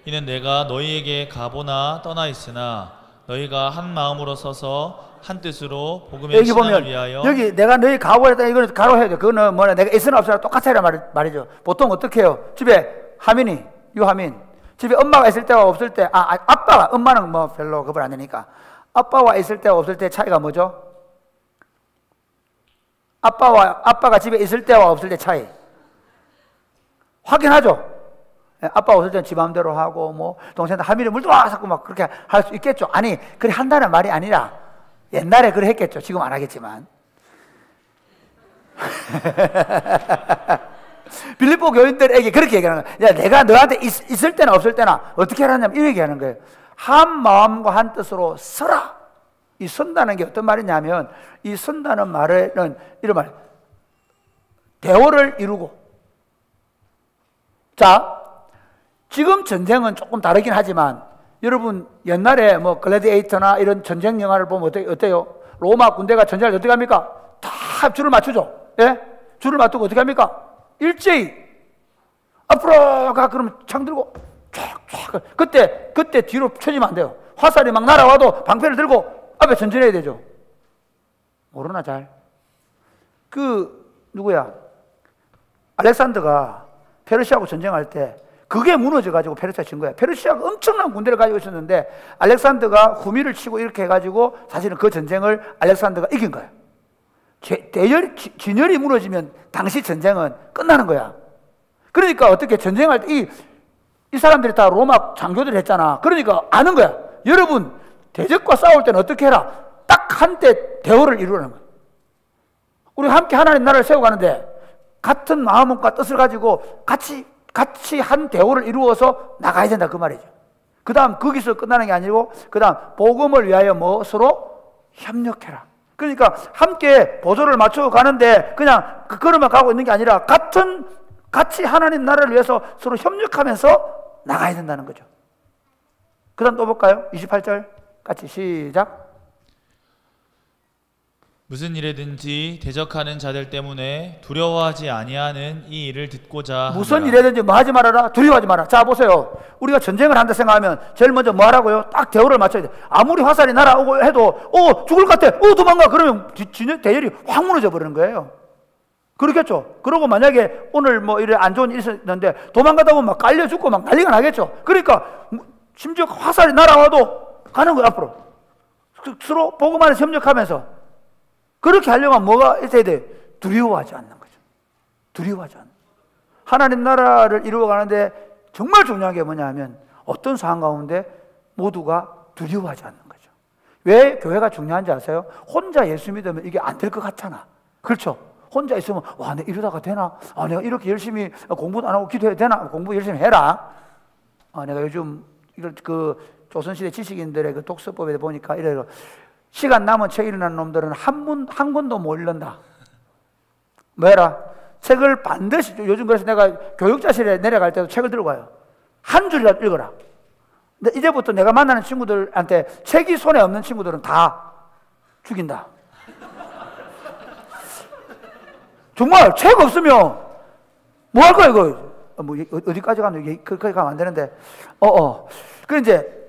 Speaker 1: 이는 내가 너희에게 가보나 떠나 있으나 너희가 한 마음으로 서서 한 뜻으로 복음의
Speaker 5: 여기
Speaker 1: 신앙을
Speaker 5: 보면
Speaker 1: 위하여.
Speaker 5: 여기 내가 너희 가보했다, 이거는 가로 해야 돼. 그거는 뭐냐, 내가 있으나 없으나 똑같아라 말이죠. 보통 어떻게 해요? 집에 유하민 집에 엄마가 있을 때와 없을 때, 아빠가, 엄마는 뭐 별로 그걸 안 되니까, 아빠와 있을 때와 없을 때 차이가 뭐죠? 아빠가 집에 있을 때와 없을 때 차이 확인하죠. 아빠가 없을 때는 지 마음대로 하고, 뭐 동생한테 하민이 물 들어와 자꾸 막 그렇게 할 수 있겠죠. 아니, 그래 한다는 말이 아니라 옛날에 그래 했겠죠. 지금 안 하겠지만. 빌립보 교인들에게 그렇게 얘기하는 거예요. 야, 내가 너한테 있을 때나 없을 때나 어떻게 하냐면 이렇게 얘기하는 거예요. 한 마음과 한 뜻으로 서라. 이 선다는 게 어떤 말이냐면, 이 선다는 말은 이런 말, 대오를 이루고. 자, 지금 전쟁은 조금 다르긴 하지만 여러분 옛날에 뭐 글래디에이터나 이런 전쟁 영화를 보면 어때요? 로마 군대가 전쟁을 어떻게 합니까? 다 줄을 맞추죠. 예? 줄을 맞추고 어떻게 합니까? 일제히 앞으로 가. 그러면 창 들고 쫙쫙. 그때 뒤로 쳐지면 안 돼요. 화살이 막 날아와도 방패를 들고 앞에 전진해야 되죠. 모르나 잘? 누구야? 알렉산더가 페르시아하고 전쟁할 때 그게 무너져가지고 페르시아가 진 거야. 페르시아가 엄청난 군대를 가지고 있었는데 알렉산더가 후미를 치고 이렇게 해가지고 사실은 그 전쟁을 알렉산더가 이긴 거야. 진열이 무너지면 당시 전쟁은 끝나는 거야. 그러니까 어떻게 전쟁할 때 이 사람들이 다 로마 장교들 했잖아. 그러니까 아는 거야. 여러분 대적과 싸울 때는 어떻게 해라. 딱 한때 대오를 이루라는 거야. 우리 함께 하나님 나라를 세워가는데 같은 마음과 뜻을 가지고 같이 한 대오를 이루어서 나가야 된다, 그 말이죠. 그 다음 거기서 끝나는 게 아니고 그 다음 복음을 위하여 서로 협력해라. 그러니까 함께 보조를 맞추고 가는데 그냥 걸어만 가고 있는 게 아니라 같이 하나님 나라를 위해서 서로 협력하면서 나가야 된다는 거죠. 그 다음 또 볼까요? 28절 같이 시작.
Speaker 1: 무슨 일에든지 대적하는 자들 때문에 두려워하지 아니하는 이 일을 듣고자
Speaker 5: 무슨
Speaker 1: 하노라.
Speaker 5: 일에든지 뭐 하지 말아라. 두려워하지 마라. 자 보세요. 우리가 전쟁을 한다 생각하면 제일 먼저 뭐 하라고요? 딱 대오를 맞춰야 돼. 아무리 화살이 날아오고 해도 죽을 것 같아. 도망가. 그러면 대열이 확 무너져 버리는 거예요. 그렇겠죠. 그러고 만약에 오늘 뭐 이래 안 좋은 일이 있었는데 도망가다 보면 막 깔려 죽고 막 난리가 나겠죠. 그러니까 심지어 화살이 날아와도 가는 거예요. 앞으로 서로 복음 안에서 협력하면서. 그렇게 하려면 뭐가 있어야 돼? 두려워하지 않는 거죠. 두려워하지 않는. 하나님 나라를 이루어가는데 정말 중요한 게 뭐냐 하면 어떤 상황 가운데 모두가 두려워하지 않는 거죠. 왜 교회가 중요한지 아세요? 혼자 예수 믿으면 이게 안 될 것 같잖아. 그렇죠? 혼자 있으면 와, 내가 이러다가 되나? 내가 이렇게 열심히 공부도 안 하고 기도해야 되나? 공부 열심히 해라. 내가 요즘 이런 조선시대 지식인들의 그 독서법에 보니까 이래요. 시간 남은 책 읽는 놈들은 한 권도 못 읽는다. 뭐해라? 책을 반드시, 요즘 그래서 내가 교육자실에 내려갈 때도 책을 들고 가요. 한 줄이라도 읽어라. 근데 이제부터 내가 만나는 친구들한테 책이 손에 없는 친구들은 다 죽인다. 정말 책 없으면 뭐 할 거야 이거? 뭐 어디까지 가면 그까지 가면 안 되는데. 그 이제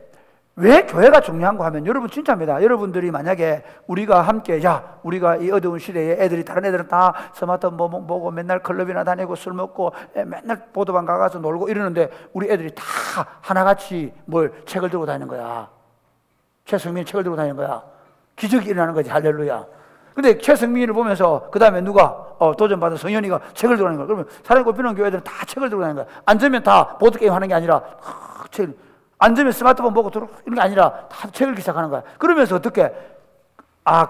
Speaker 5: 왜 교회가 중요한가 하면 여러분 진짜입니다. 여러분들이 만약에 우리가 함께 우리가 이 어두운 시대에 애들이 다른 애들은 다 스마트폰 보고 맨날 클럽이나 다니고 술 먹고 맨날 보도방 가서 놀고 이러는데 우리 애들이 다 하나같이 책을 들고 다니는 거야. 최승민 책을 들고 다니는 거야. 기적이 일어나는 거지. 할렐루야. 근데 최승민이를 보면서 그 다음에 누가 도전받은 성현이가 책을 들고 다니는 거야. 그러면 사랑이 꼽히는 교회들은 다 책을 들고 다니는 거야. 앉으면 다 보드게임 하는 게 아니라 책, 앉으면 스마트폰 보고 이런 게 아니라 다 책을 읽기 시작하는 거야. 그러면서 어떻게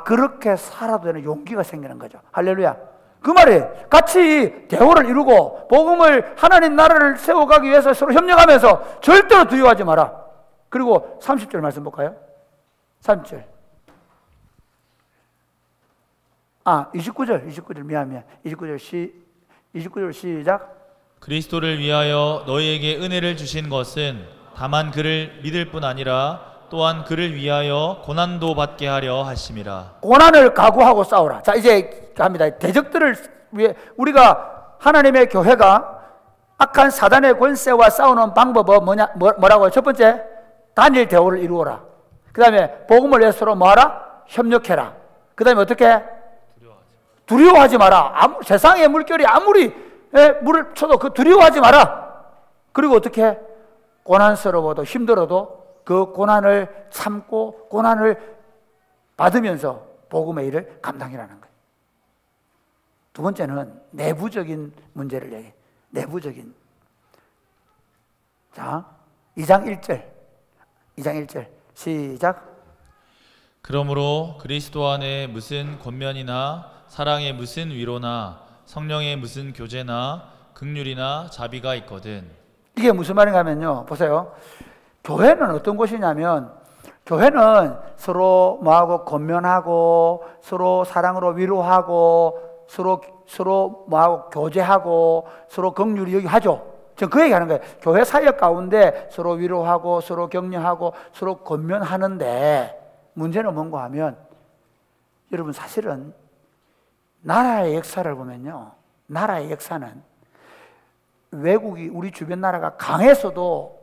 Speaker 5: 그렇게 살아도 되는 용기가 생기는 거죠. 할렐루야. 그 말이 같이 대화를 이루고 복음을 하나님 나라를 세워가기 위해서 서로 협력하면서 절대로 두려워하지 마라. 그리고 30절 말씀 볼까요? 30절. 29절 미안. 29절 시작.
Speaker 1: 그리스도를 위하여 너희에게 은혜를 주신 것은 다만 그를 믿을 뿐 아니라 또한 그를 위하여 고난도 받게 하려 하심이라.
Speaker 5: 고난을 각오하고 싸우라. 자, 이제 합니다. 대적들을 위해 우리가 하나님의 교회가 악한 사단의 권세와 싸우는 방법은 뭐라고요? 첫 번째, 단일 대오를 이루어라. 그 다음에 복음을 위해 서로 뭐하라? 협력해라. 그 다음에 어떻게? 두려워하지 마라. 세상의 물결이 아무리 물을 쳐도 그 두려워하지 마라. 그리고 어떻게? 고난스러워도 힘들어도 그 고난을 참고 고난을 받으면서 복음의 일을 감당이라는 거예요. 두 번째는 내부적인 문제를 얘기해. 내부적인. 자, 2장 1절 시작.
Speaker 1: 그러므로 그리스도 안에 무슨 권면이나 사랑의 무슨 위로나 성령의 무슨 교제나 긍휼이나 자비가 있거든.
Speaker 5: 이게 무슨 말인가 하면요, 보세요. 교회는 어떤 곳이냐면 교회는 서로 뭐하고 권면하고 서로 사랑으로 위로하고 서로 뭐하고 교제하고 서로 긍휼히 여기 하죠. 지금 그 얘기하는 거예요. 교회 사역 가운데 서로 위로하고 서로 격려하고 서로 권면하는데 문제는 뭔가 하면 여러분 사실은 나라의 역사를 보면요, 나라의 역사는 외국이 우리 주변 나라가 강해서도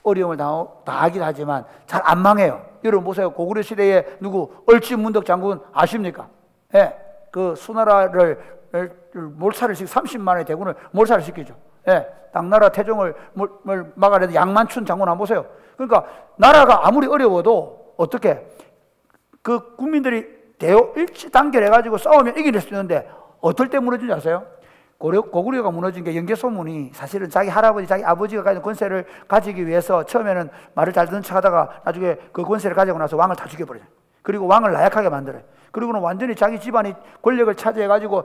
Speaker 5: 어려움을 당하기도 하지만 잘 안 망해요. 여러분 보세요. 고구려 시대에 누구 얼지문덕 장군 아십니까? 예, 그 수나라를 몰살을 시키 30만의 대군을 몰살을 시키죠. 예, 당나라 태종을 막아내도 양만춘 장군 안 보세요. 그러니까 나라가 아무리 어려워도 어떻게 그 국민들이 대오 일치 단결해가지고 싸우면 이길 수 있는데 어떨 때 무너진지 아세요? 고구려가 무너진 게 연개소문이 사실은 자기 할아버지, 자기 아버지가 가진 권세를 가지기 위해서 처음에는 말을 잘 듣는 척 하다가 나중에 그 권세를 가지고 나서 왕을 다 죽여버려요. 그리고 왕을 나약하게 만들어요. 그리고는 완전히 자기 집안이 권력을 차지해가지고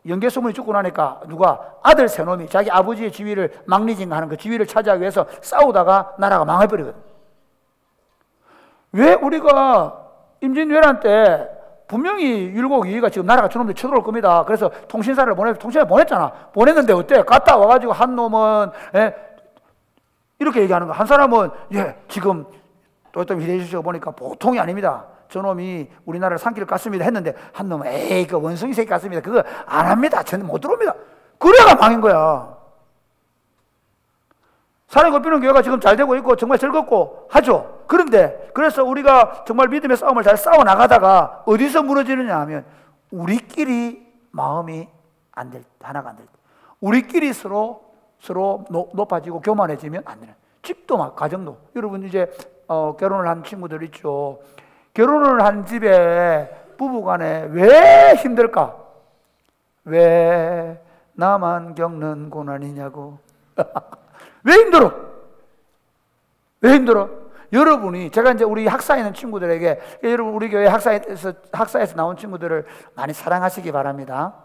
Speaker 5: 연개소문이 죽고 나니까 누가 아들 세 놈이 자기 아버지의 지위를 망리징하는 그 지위를 차지하기 위해서 싸우다가 나라가 망해버리거든. 왜 우리가 임진왜란 때 분명히 율곡이가 지금 나라가 저놈들 쳐들어올 겁니다. 그래서 통신사를 보냈잖아. 보냈는데 어때? 갔다 와가지고 한 놈은 이렇게 얘기하는 거. 한 사람은 지금 또 히데요시가 보니까 보통이 아닙니다. 저놈이 우리나라를 삼킬 것 같습니다 했는데 한 놈은 그 원숭이 새끼 같습니다. 그거 안 합니다. 저는 못 들어옵니다. 그래가 망인 거야. 사랑이 꼽히는 교회가 지금 잘 되고 있고 정말 즐겁고 하죠. 그런데 그래서 우리가 정말 믿음의 싸움을 잘 싸워 나가다가 어디서 무너지느냐 하면 우리끼리 마음이 하나가 안 될 때, 우리끼리 서로 높아지고 교만해지면 안 되는. 집도 막 가정도. 여러분 이제 결혼을 한 친구들 있죠. 결혼을 한 집에 부부간에 왜 힘들까? 왜 나만 겪는 고난이냐고. 왜 힘들어? 왜 힘들어? 여러분이, 제가 이제 우리 학사에 있는 친구들에게, 여러분 우리 교회 학사에서 나온 친구들을 많이 사랑하시기 바랍니다.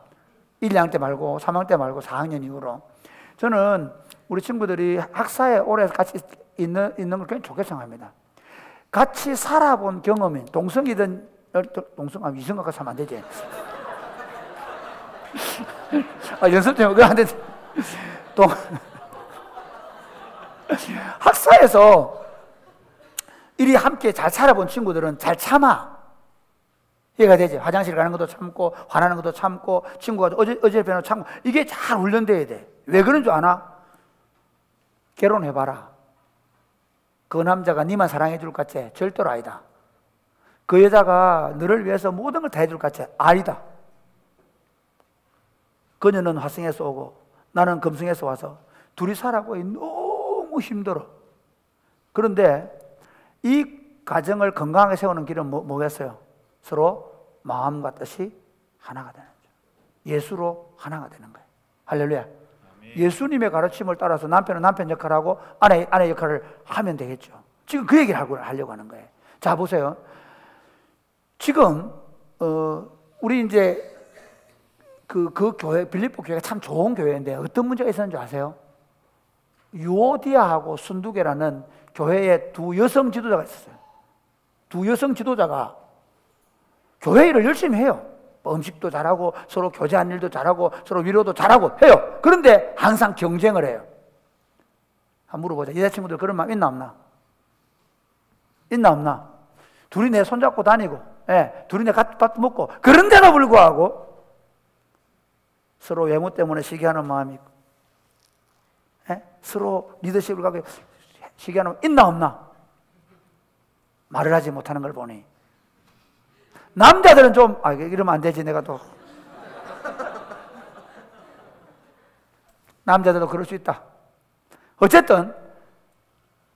Speaker 5: 1, 2학년 때 말고 3학년 때 말고 4학년 이후로. 저는 우리 친구들이 학사에 오래 같이 있는 걸 굉장히 좋게 생각합니다. 같이 살아본 경험인, 동성이든 이성과 같이 하면 안 되지. 연습 때문에 그거 안 되지. 학사에서 이리 함께 잘 살아본 친구들은 잘 참아. 이해가 되지? 화장실 가는 것도 참고, 화나는 것도 참고, 친구가 어지럽히는 것도 참고. 이게 잘 훈련돼야 돼. 왜 그런 줄 아나? 결혼해봐라. 그 남자가 니만 사랑해 줄 것 같지? 절대로 아니다. 그 여자가 너를 위해서 모든 걸 다 해줄 것 같지? 아니다. 그녀는 화성에서 오고 나는 금성에서 와서 둘이 살아보니 너무 힘들어. 그런데 이 가정을 건강하게 세우는 길은 뭐겠어요? 서로 마음과 뜻이 하나가 되는 거죠. 예수로 하나가 되는 거예요. 할렐루야. 예수님의 가르침을 따라서 남편은 남편 역할을 하고 아내 역할을 하면 되겠죠. 지금 그 얘기를 하려고 하는 거예요. 자, 보세요. 지금 우리 이제 그 교회, 빌립보 교회가 참 좋은 교회인데 어떤 문제가 있었는지 아세요? 유오디아하고 순두계라는 교회에 두 여성 지도자가 있었어요. 두 여성 지도자가 교회 일을 열심히 해요. 음식도 잘하고 서로 교제한 일도 잘하고 서로 위로도 잘하고 해요. 그런데 항상 경쟁을 해요. 한번 물어보자. 여자친구들 그런 마음 있나 없나? 있나 없나? 둘이 내 손잡고 다니고, 둘이 내 밥도 먹고, 그런데도 불구하고 서로 외모 때문에 시기하는 마음이 있고, 서로 리더십을 갖고 시기하는 마음 있나 없나? 말을 하지 못하는 걸 보니 남자들은 좀 이러면 안 되지. 내가 또 남자들도 그럴 수 있다. 어쨌든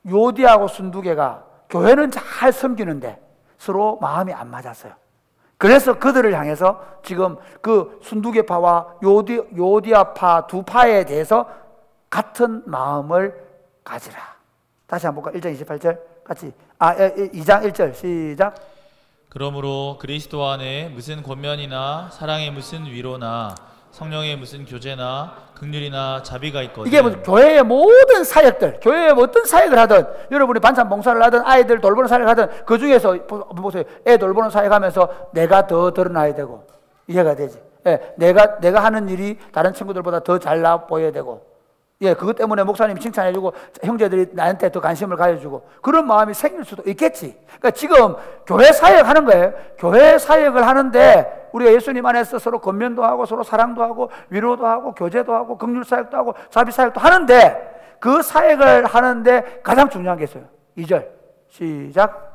Speaker 5: 요디하고 순두계가 교회는 잘 섬기는데 서로 마음이 안 맞았어요. 그래서 그들을 향해서 지금 그 순두계파와 요디아파 두 파에 대해서 같은 마음을 가지라. 다시 한번 볼까? 1장 28절 같이 2장 1절 시작.
Speaker 1: 그러므로 그리스도 안에 무슨 권면이나 사랑의 무슨 위로나 성령의 무슨 교제나 긍휼이나 자비가 있거든.
Speaker 5: 이게 뭐 교회의 모든 사역들, 교회에 어떤 사역을 하든, 여러분이 반찬 봉사를 하든 아이들 돌보는 사역을 하든 그 중에서 보세요. 애 돌보는 사역하면서 내가 더 드러나야 되고 이해가 되지. 내가 하는 일이 다른 친구들보다 더 잘나 보여야 되고, 그것 때문에 목사님이 칭찬해주고 형제들이 나한테 더 관심을 가져주고 그런 마음이 생길 수도 있겠지. 그러니까 지금 교회 사역하는 거예요. 교회 사역을 하는데 우리가 예수님 안에서 서로 권면도 하고 서로 사랑도 하고 위로도 하고 교제도 하고 긍휼 사역도 하고 자비 사역도 하는데 그 사역을 하는데 가장 중요한 게 있어요. 2절 시작.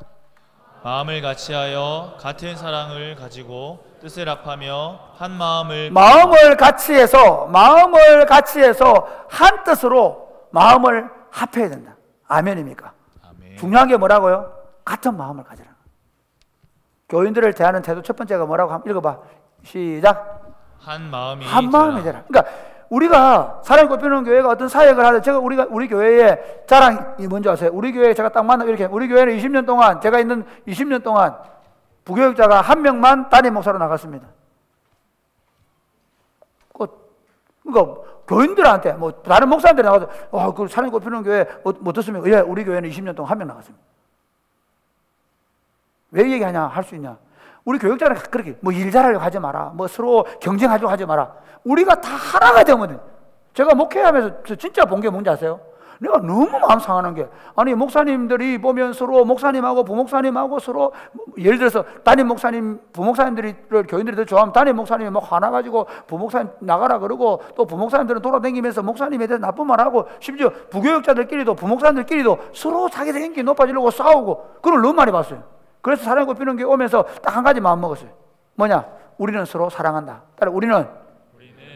Speaker 5: 마음을
Speaker 1: 같이하여 같은 사랑을 가지고 뜻을 합하며 한 마음을
Speaker 5: 같이 해서 한 뜻으로 마음을 합해야 된다. 아멘입니까?
Speaker 1: 아멘.
Speaker 5: 중요한 게 뭐라고요? 같은 마음을 가지라. 교인들을 대하는 태도 첫 번째가 뭐라고 한번 읽어봐. 시작.
Speaker 1: 한 마음이
Speaker 5: 되라. 그러니까 우리가 사랑이 꽃피우는 교회가 어떤 사역을 하든 우리 교회의 자랑이 뭔지 아세요? 우리 교회에 제가 딱 만나면 이렇게 우리 교회는 20년 동안 제가 있는 20년 동안 부교육자가 한 명만 담임 목사로 나갔습니다. 그러니까 교인들한테 뭐 다른 목사님들이 나가서 그 사랑이 꽃피우는 교회 뭐 듣습니까? 예, 우리 교회는 20년 동안 한 명 나갔습니다. 왜 얘기하냐 할 수 있냐? 우리 교육자는 그렇게 뭐 일 잘하려고 하지 마라, 뭐 서로 경쟁하려고 하지 마라. 우리가 다 하나가 되면, 제가 목회하면서 진짜 본 게 뭔지 아세요? 내가 너무 마음 상하는 게, 아니 목사님들이 보면 서로 목사님하고 부목사님하고 서로, 예를 들어서 담임 목사님 부목사님들이 교인들이 더 좋아하면 담임 목사님이 뭐 화나 가지고 부목사님 나가라 그러고, 또 부목사님들은 돌아다니면서 목사님에 대해서 나쁜 말하고, 심지어 부교육자들끼리도 부목사님들끼리도 서로 자기들 인기 높아지려고 싸우고, 그걸 너무 많이 봤어요. 그래서 사랑이 꽃피우는 게 오면서 딱 한 가지 마음 먹었어요. 뭐냐? 우리는 서로 사랑한다. 따라 우리는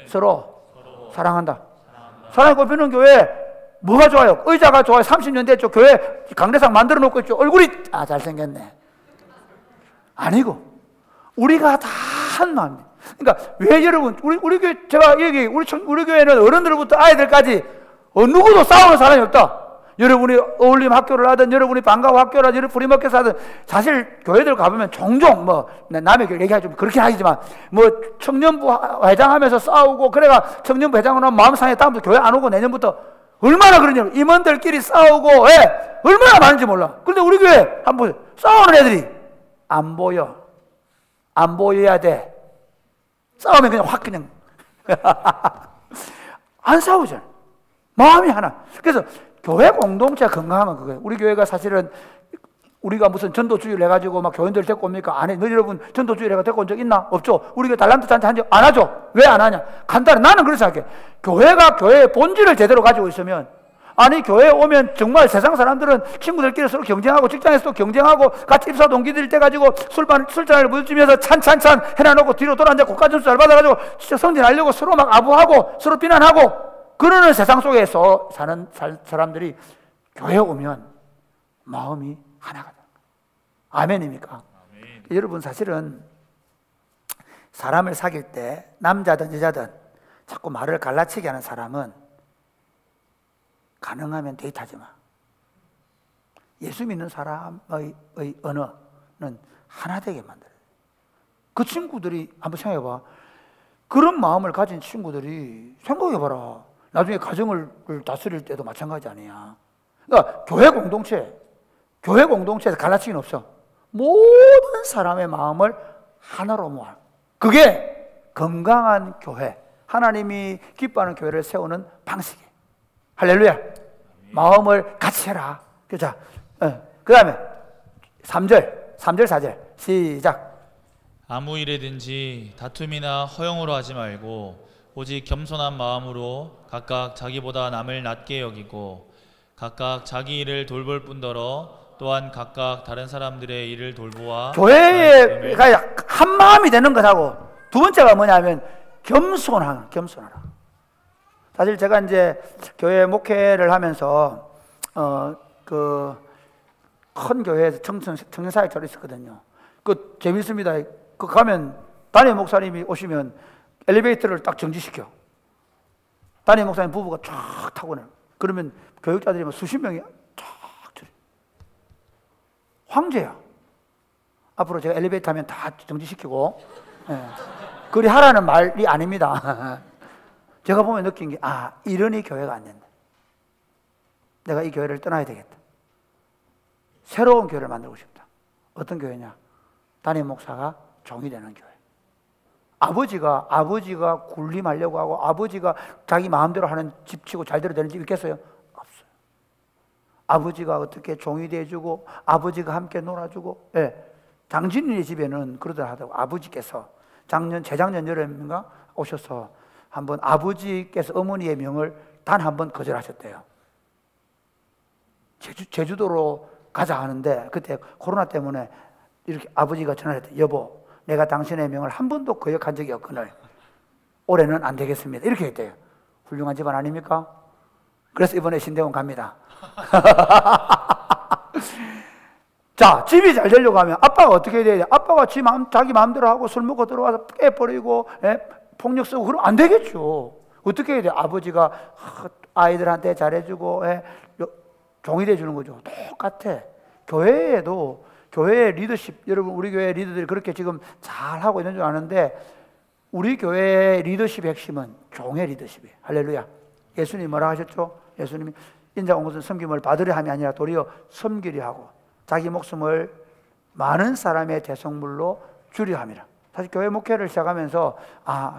Speaker 5: 서로 사랑한다. 사랑이 꽃피우는 교회 뭐가 좋아요? 의자가 좋아요. 30년 됐죠. 교회 강대상 만들어 놓고 있죠. 얼굴이 잘생겼네. 아니고 우리가 다 한 마음이에요. 그러니까 왜 여러분 우리 교회, 제가 얘기 우리 교회는 어른들부터 아이들까지 누구도 싸우는 사람이 없다. 여러분이 어울림 학교를 하든 여러분이 방과후 학교를 하든 프리마켓을 하든, 사실 교회들 가보면 종종 뭐 남의 교회 얘기하지 좀 그렇게 하지만 뭐 청년부 회장하면서 싸우고, 그래가 청년부 회장으로 하면 마음 상해 다음부터 교회 안 오고 내년부터 얼마나 그러냐고, 임원들끼리 싸우고 얼마나 많은지 몰라. 그런데 우리 교회 한번 싸우는 애들이 안 보여야 돼. 싸우면 그냥 확 그냥 안 싸우잖아. 마음이 하나. 그래서 교회 공동체가 건강하면 그거예요. 우리 교회가 사실은 우리가 무슨 전도주의를 해가지고 막 교인들 데리고 옵니까? 안 해. 너 여러분 전도주의를 해가 데리고 온 적 있나? 없죠. 우리가 달란트 잔치 한 적 안 하죠. 왜 안 하냐? 간단해. 나는 그렇게 생각해. 교회가 교회의 본질을 제대로 가지고 있으면, 아니 교회에 오면 정말 세상 사람들은 친구들끼리 서로 경쟁하고 직장에서도 경쟁하고 같이 입사 동기들 때 가지고 술잔을 부딪히면서 찬찬찬 해놔놓고 뒤로 돌아앉아 고가점수 잘 받아가지고 진짜 성진하려고 서로 막 아부하고 서로 비난하고 그러는 세상 속에서 사는 사람들이 교회에 오면 마음이 하나가 돼요. 아멘입니까? 아멘. 여러분 사실은 사람을 사귈 때 남자든 여자든 자꾸 말을 갈라치게 하는 사람은 가능하면 데이트하지 마. 예수 믿는 사람의 언어는 하나 되게 만들어요. 그 친구들이 한번 생각해봐. 그런 마음을 가진 친구들이 생각해봐라. 나중에 가정을 다스릴 때도 마찬가지 아니야. 그러니까 교회 공동체에서 갈라치기는 없어. 모든 사람의 마음을 하나로 모아. 그게 건강한 교회, 하나님이 기뻐하는 교회를 세우는 방식이에요. 할렐루야. 마음을 같이 해라. 자, 그 다음에 3절, 4절 시작.
Speaker 1: 아무 일에든지 다툼이나 허용으로 하지 말고 오직 겸손한 마음으로 각각 자기보다 남을 낮게 여기고 각각 자기 일을 돌볼 뿐더러 또한 각각 다른 사람들의 일을 돌보아
Speaker 5: 교회에 한 마음이 되는 것하고 두 번째가 뭐냐면 겸손하라. 사실 제가 이제 교회 목회를 하면서 큰 교회에서 청년사역자로 있었거든요. 그 재밌습니다. 그 가면 담임 목사님이 오시면 엘리베이터를 딱 정지시켜. 담임 목사님 부부가 쫙 타고 나. 그러면 교육자들이 뭐 수십 명이 쫙 들어. 황제야. 앞으로 제가 엘리베이터 하면 다 정지시키고, 그리 하라는 말이 아닙니다. 제가 보면 느낀 게, 이러니 교회가 안 된다. 내가 이 교회를 떠나야 되겠다. 새로운 교회를 만들고 싶다. 어떤 교회냐? 담임 목사가 종이 되는 교회. 아버지가 군림하려고 하고 아버지가 자기 마음대로 하는 집 치고 잘대로 되는 집 있겠어요? 없어요. 아버지가 어떻게 종이 돼주고 아버지가 함께 놀아주고, 장진이네 집에는 그러더라 하더라고. 아버지께서 재작년 여름인가 오셔서 한번 아버지께서 어머니의 명을 단 한 번 거절하셨대요. 제주도로 가자 하는데 그때 코로나 때문에 이렇게 아버지가 전화를 했대. 여보, 내가 당신의 명을 한 번도 거역한 적이 없거늘 올해는 안 되겠습니다. 이렇게 했대요. 훌륭한 집안 아닙니까? 그래서 이번에 신대원 갑니다. 자, 집이 잘 되려고 하면 아빠가 어떻게 해야 돼? 아빠가 자기 마음대로 하고 술 먹고 들어와서 깨버리고 폭력 쓰고 그러면 안 되겠죠. 어떻게 해야 돼? 아버지가 아이들한테 잘해주고 종이 돼주는 거죠. 똑같아. 교회에도 교회의 리더십, 여러분 우리 교회 리더들이 그렇게 지금 잘하고 있는 줄 아는데 우리 교회의 리더십의 핵심은 종의 리더십이에요. 할렐루야. 예수님이 뭐라 하셨죠? 예수님이 인자가 온 것은 섬김을 받으려 함이 아니라 도리어 섬기려 하고 자기 목숨을 많은 사람의 대성물로 주려 함이라. 사실 교회 목회를 시작하면서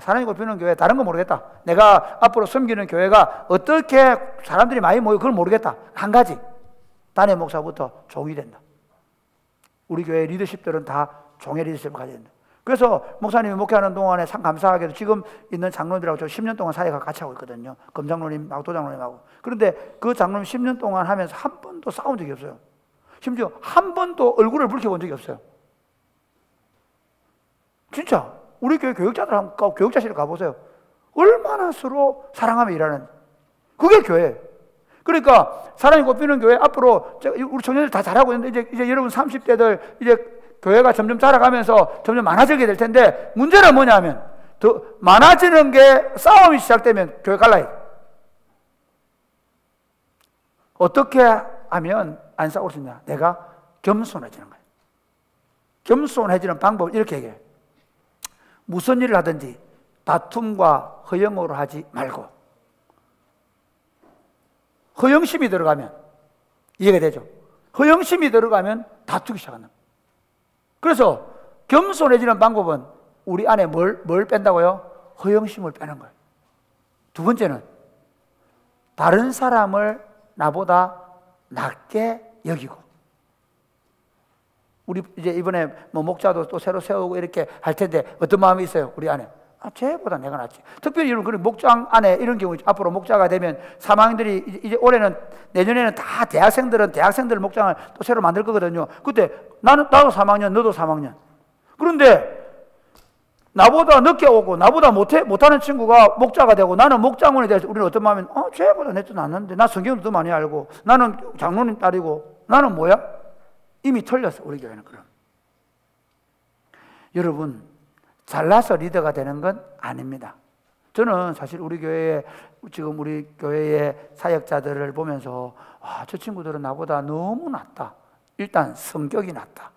Speaker 5: 사람이 꼽히는 교회 다른 건 모르겠다. 내가 앞으로 섬기는 교회가 어떻게 사람들이 많이 모여 그걸 모르겠다. 한 가지, 담임 목사부터 종이 된다. 우리 교회 리더십들은 다 종의 리더십을 가져야 된다. 그래서 목사님이 목회하는 동안에 참 감사하게도 지금 있는 장로들하고 저 10년 동안 사회가 같이 하고 있거든요. 검장로님하고 도장로님하고. 그런데 그 장로님 10년 동안 하면서 한 번도 싸운 적이 없어요. 심지어 한 번도 얼굴을 붉혀본 적이 없어요. 진짜 우리 교회 교육자실에 가보세요. 얼마나 서로 사랑하며 일하는, 그게 교회. 그러니까 사람이 꼽히는 교회 앞으로 우리 청년들 다 잘하고 있는데 이제 여러분 30대들 이제 교회가 점점 자라가면서 점점 많아지게 될 텐데 문제는 뭐냐면 더 많아지는 게 싸움이 시작되면 교회 갈라야 돼. 어떻게 하면 안 싸울 수 있냐? 내가 겸손해지는 거예요. 겸손해지는 방법을 이렇게 얘기해요. 무슨 일을 하든지 다툼과 허영으로 하지 말고, 허영심이 들어가면 이해가 되죠? 허영심이 들어가면 다투기 시작한다. 그래서 겸손해지는 방법은 우리 안에 뭘 뺀다고요? 허영심을 빼는 거예요. 두 번째는 다른 사람을 나보다 낮게 여기고, 우리 이제 이번에 뭐 목자도 또 새로 세우고 이렇게 할 텐데 어떤 마음이 있어요? 우리 안에 쟤보다 내가 낫지. 특별히 여러분 그런 목장 안에 이런 경우 앞으로 목자가 되면 3학년들이 이제 올해는 내년에는 다 대학생들 목장을 또 새로 만들 거거든요. 그때 나도 3학년, 너도 3학년. 그런데 나보다 늦게 오고 나보다 못하는 친구가 목자가 되고 나는 목장원이 돼서 우리는 어떤 마음이 쟤보다 내 또 낫는데 나 성경도 더 많이 알고 나는 장로님 딸이고 나는 뭐야? 이미 틀렸어. 우리 교회는. 그럼 여러분 잘나서 리더가 되는 건 아닙니다. 저는 사실 우리 교회에 지금 우리 교회의 사역자들을 보면서 저 친구들은 나보다 너무 낫다. 일단 성격이 낫다.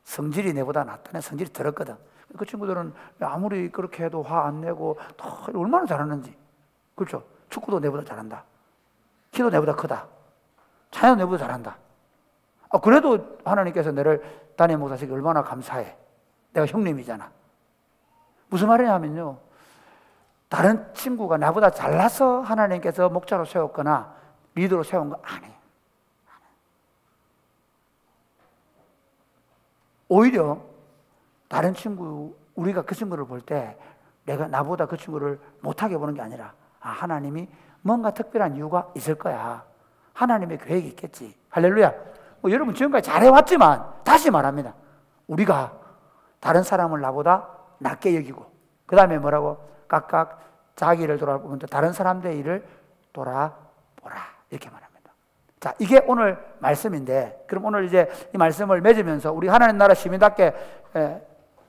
Speaker 5: 성질이 내보다 낫다. 내 성질이 더럽거든. 그 친구들은 아무리 그렇게 해도 화 안 내고 얼마나 잘하는지. 그렇죠? 축구도 내보다 잘한다. 키도 내보다 크다. 자녀도 내보다 잘한다. 그래도 하나님께서 너를 담임 목사시키 얼마나 감사해. 내가 형님이잖아. 무슨 말이냐면요, 다른 친구가 나보다 잘나서 하나님께서 목자로 세웠거나 리더로 세운 거 아니에요. 오히려 다른 친구, 우리가 그 친구를 볼 때 내가 나보다 그 친구를 못하게 보는 게 아니라 하나님이 뭔가 특별한 이유가 있을 거야. 하나님의 계획이 있겠지. 할렐루야. 여러분 지금까지 잘해왔지만 다시 말합니다. 우리가 다른 사람을 나보다 낮게 여기고 그 다음에 뭐라고? 각각 자기 일을 돌아보면서 다른 사람들의 일을 돌아보라 이렇게 말합니다. 자, 이게 오늘 말씀인데, 그럼 오늘 이제 이 말씀을 맺으면서 우리 하나님 나라 시민답게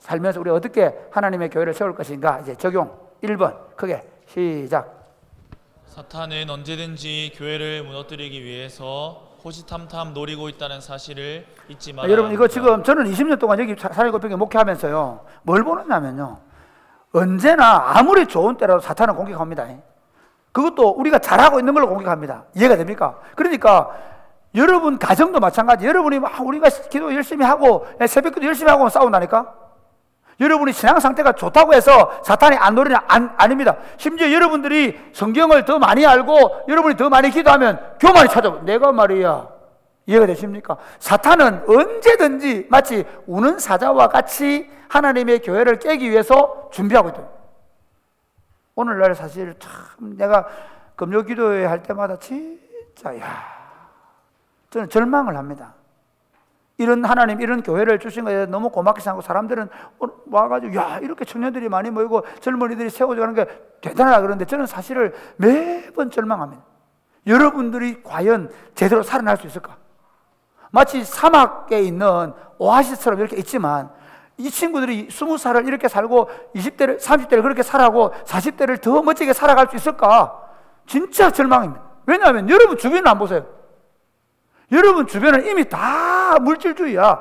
Speaker 5: 살면서 우리 어떻게 하나님의 교회를 세울 것인가 이제 적용 1번 크게 시작.
Speaker 1: 사탄은 언제든지 교회를 무너뜨리기 위해서 호시탐탐 노리고 있다는 사실을 잊지 말아야
Speaker 5: 여러분 이거
Speaker 1: 합니다.
Speaker 5: 지금 저는 20년 동안 여기 사랑의고백에 목회하면서요 뭘 보느냐면요, 언제나 아무리 좋은 때라도 사탄은 공격합니다. 그것도 우리가 잘하고 있는 걸로 공격합니다. 이해가 됩니까? 그러니까 여러분 가정도 마찬가지. 여러분이 우리가 기도 열심히 하고 새벽기도 열심히 하고 싸운다니까? 여러분이 신앙 상태가 좋다고 해서 사탄이 안 노리냐? 아닙니다. 심지어 여러분들이 성경을 더 많이 알고 여러분이 더 많이 기도하면 교만이 찾아오고, 내가 말이야, 이해가 되십니까? 사탄은 언제든지 마치 우는 사자와 같이 하나님의 교회를 깨기 위해서 준비하고 있다. 오늘날 사실 참 내가 금요 기도회 할 때마다 진짜 저는 절망을 합니다. 이런 하나님 이런 교회를 주신 것에 너무 고맙게 생각하고 사람들은 와가지고 이렇게 청년들이 많이 모이고 젊은이들이 세워져 가는 게 대단하다 그러는데 저는 사실을 매번 절망합니다. 여러분들이 과연 제대로 살아날 수 있을까? 마치 사막에 있는 오아시스처럼 이렇게 있지만 이 친구들이 20살을 이렇게 살고 20대를 30대를 그렇게 살아고 40대를 더 멋지게 살아갈 수 있을까? 진짜 절망입니다. 왜냐하면 여러분 주변을 안 보세요. 여러분 주변은 이미 다 물질주의야.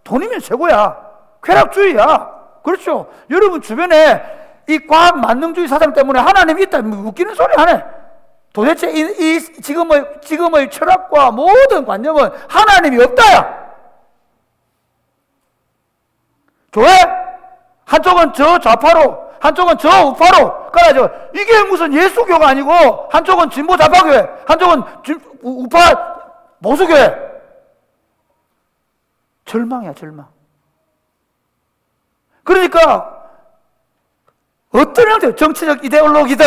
Speaker 5: 돈이면 최고야. 쾌락주의야. 그렇죠? 여러분 주변에 이 과학 만능주의 사상 때문에 하나님이 있다 웃기는 소리 하네. 도대체 지금의 철학과 모든 관념은 하나님이 없다야. 교회 한쪽은 저 좌파로 한쪽은 저 우파로 그래가지고 이게 무슨 예수교가 아니고 한쪽은 진보 좌파교회 한쪽은 우파 보수교회. 절망이야 절망. 그러니까 어떤 형태 정치적 이데올로기든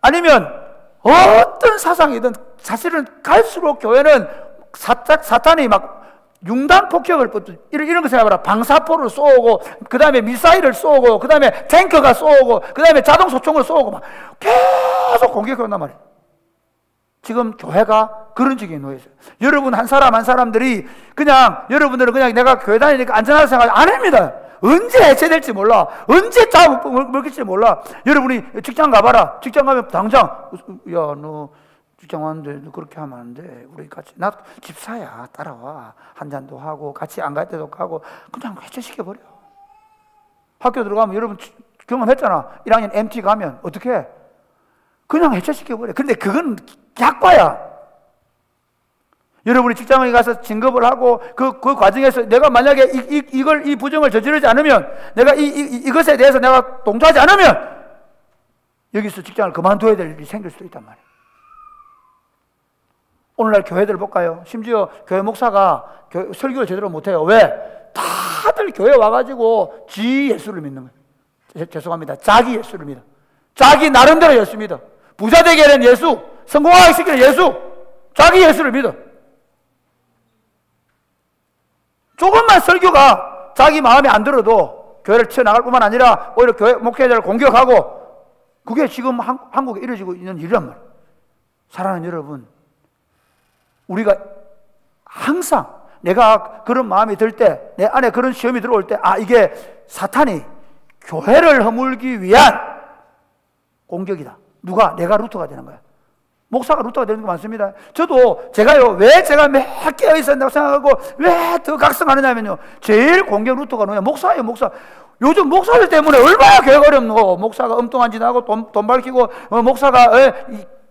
Speaker 5: 아니면 어떤 사상이든 사실은 갈수록 교회는 사탄이 막 융단 폭격을 이런 거 생각해봐라. 방사포를 쏘고 그 다음에 미사일을 쏘고 그 다음에 탱크가 쏘고 그 다음에 자동소총을 쏘고 막 계속 공격한단 말이에요. 지금 교회가 그런 지경에 놓여 있어요. 여러분 한 사람 한 사람들이 그냥 여러분들은 그냥 내가 교회 다니니까 안전하다 생각 안 합니다. 언제 해체될지 몰라. 언제 다 먹힐지 몰라. 여러분이 직장 가봐라. 직장 가면 당장 야 너 직장 왔는데 너 그렇게 하면 안 돼. 우리 같이 나 집사야 따라와. 한 잔도 하고 같이 안 갈 때도 가고 그냥 해체시켜버려. 학교 들어가면 여러분 경험했잖아. 1학년 MT 가면 어떻게 해? 그냥 해체시켜버려. 근데 그건 약과야. 여러분이 직장에 가서 진급을 하고 그 과정에서 내가 만약에 이 부정을 저지르지 않으면 내가 이것에 대해서 내가 동조하지 않으면 여기서 직장을 그만둬야 될 일이 생길 수도 있단 말이에요. 오늘날 교회들 볼까요? 심지어 교회 목사가 설교를 제대로 못해요. 왜? 다들 교회 와가지고 지 예수를 믿는 거예요. 죄송합니다. 자기 예수를 믿어. 자기 나름대로 예수 믿어. 부자 되게 하는 예수, 성공하게 시키는 예수, 자기 예수를 믿어. 조금만 설교가 자기 마음에 안 들어도 교회를 튀어나갈 뿐만 아니라 오히려 교회 목회자를 공격하고 그게 지금 한국에 이루어지고 있는 일이란 말이에요. 사랑하는 여러분, 우리가 항상 내가 그런 마음이 들 때, 내 안에 그런 시험이 들어올 때, 이게 사탄이 교회를 허물기 위한 공격이다. 누가? 내가 루트가 되는 거야. 목사가 루트가 되는 게 많습니다. 저도 왜 제가 매 깨어 있었다고 생각하고 왜 더 각성하느냐면요, 제일 공격 루트가 뭐냐? 목사예요, 목사. 요즘 목사들 때문에 얼마나 교회가 어렵노. 목사가 엉뚱한 짓 하고 돈 밝히고, 목사가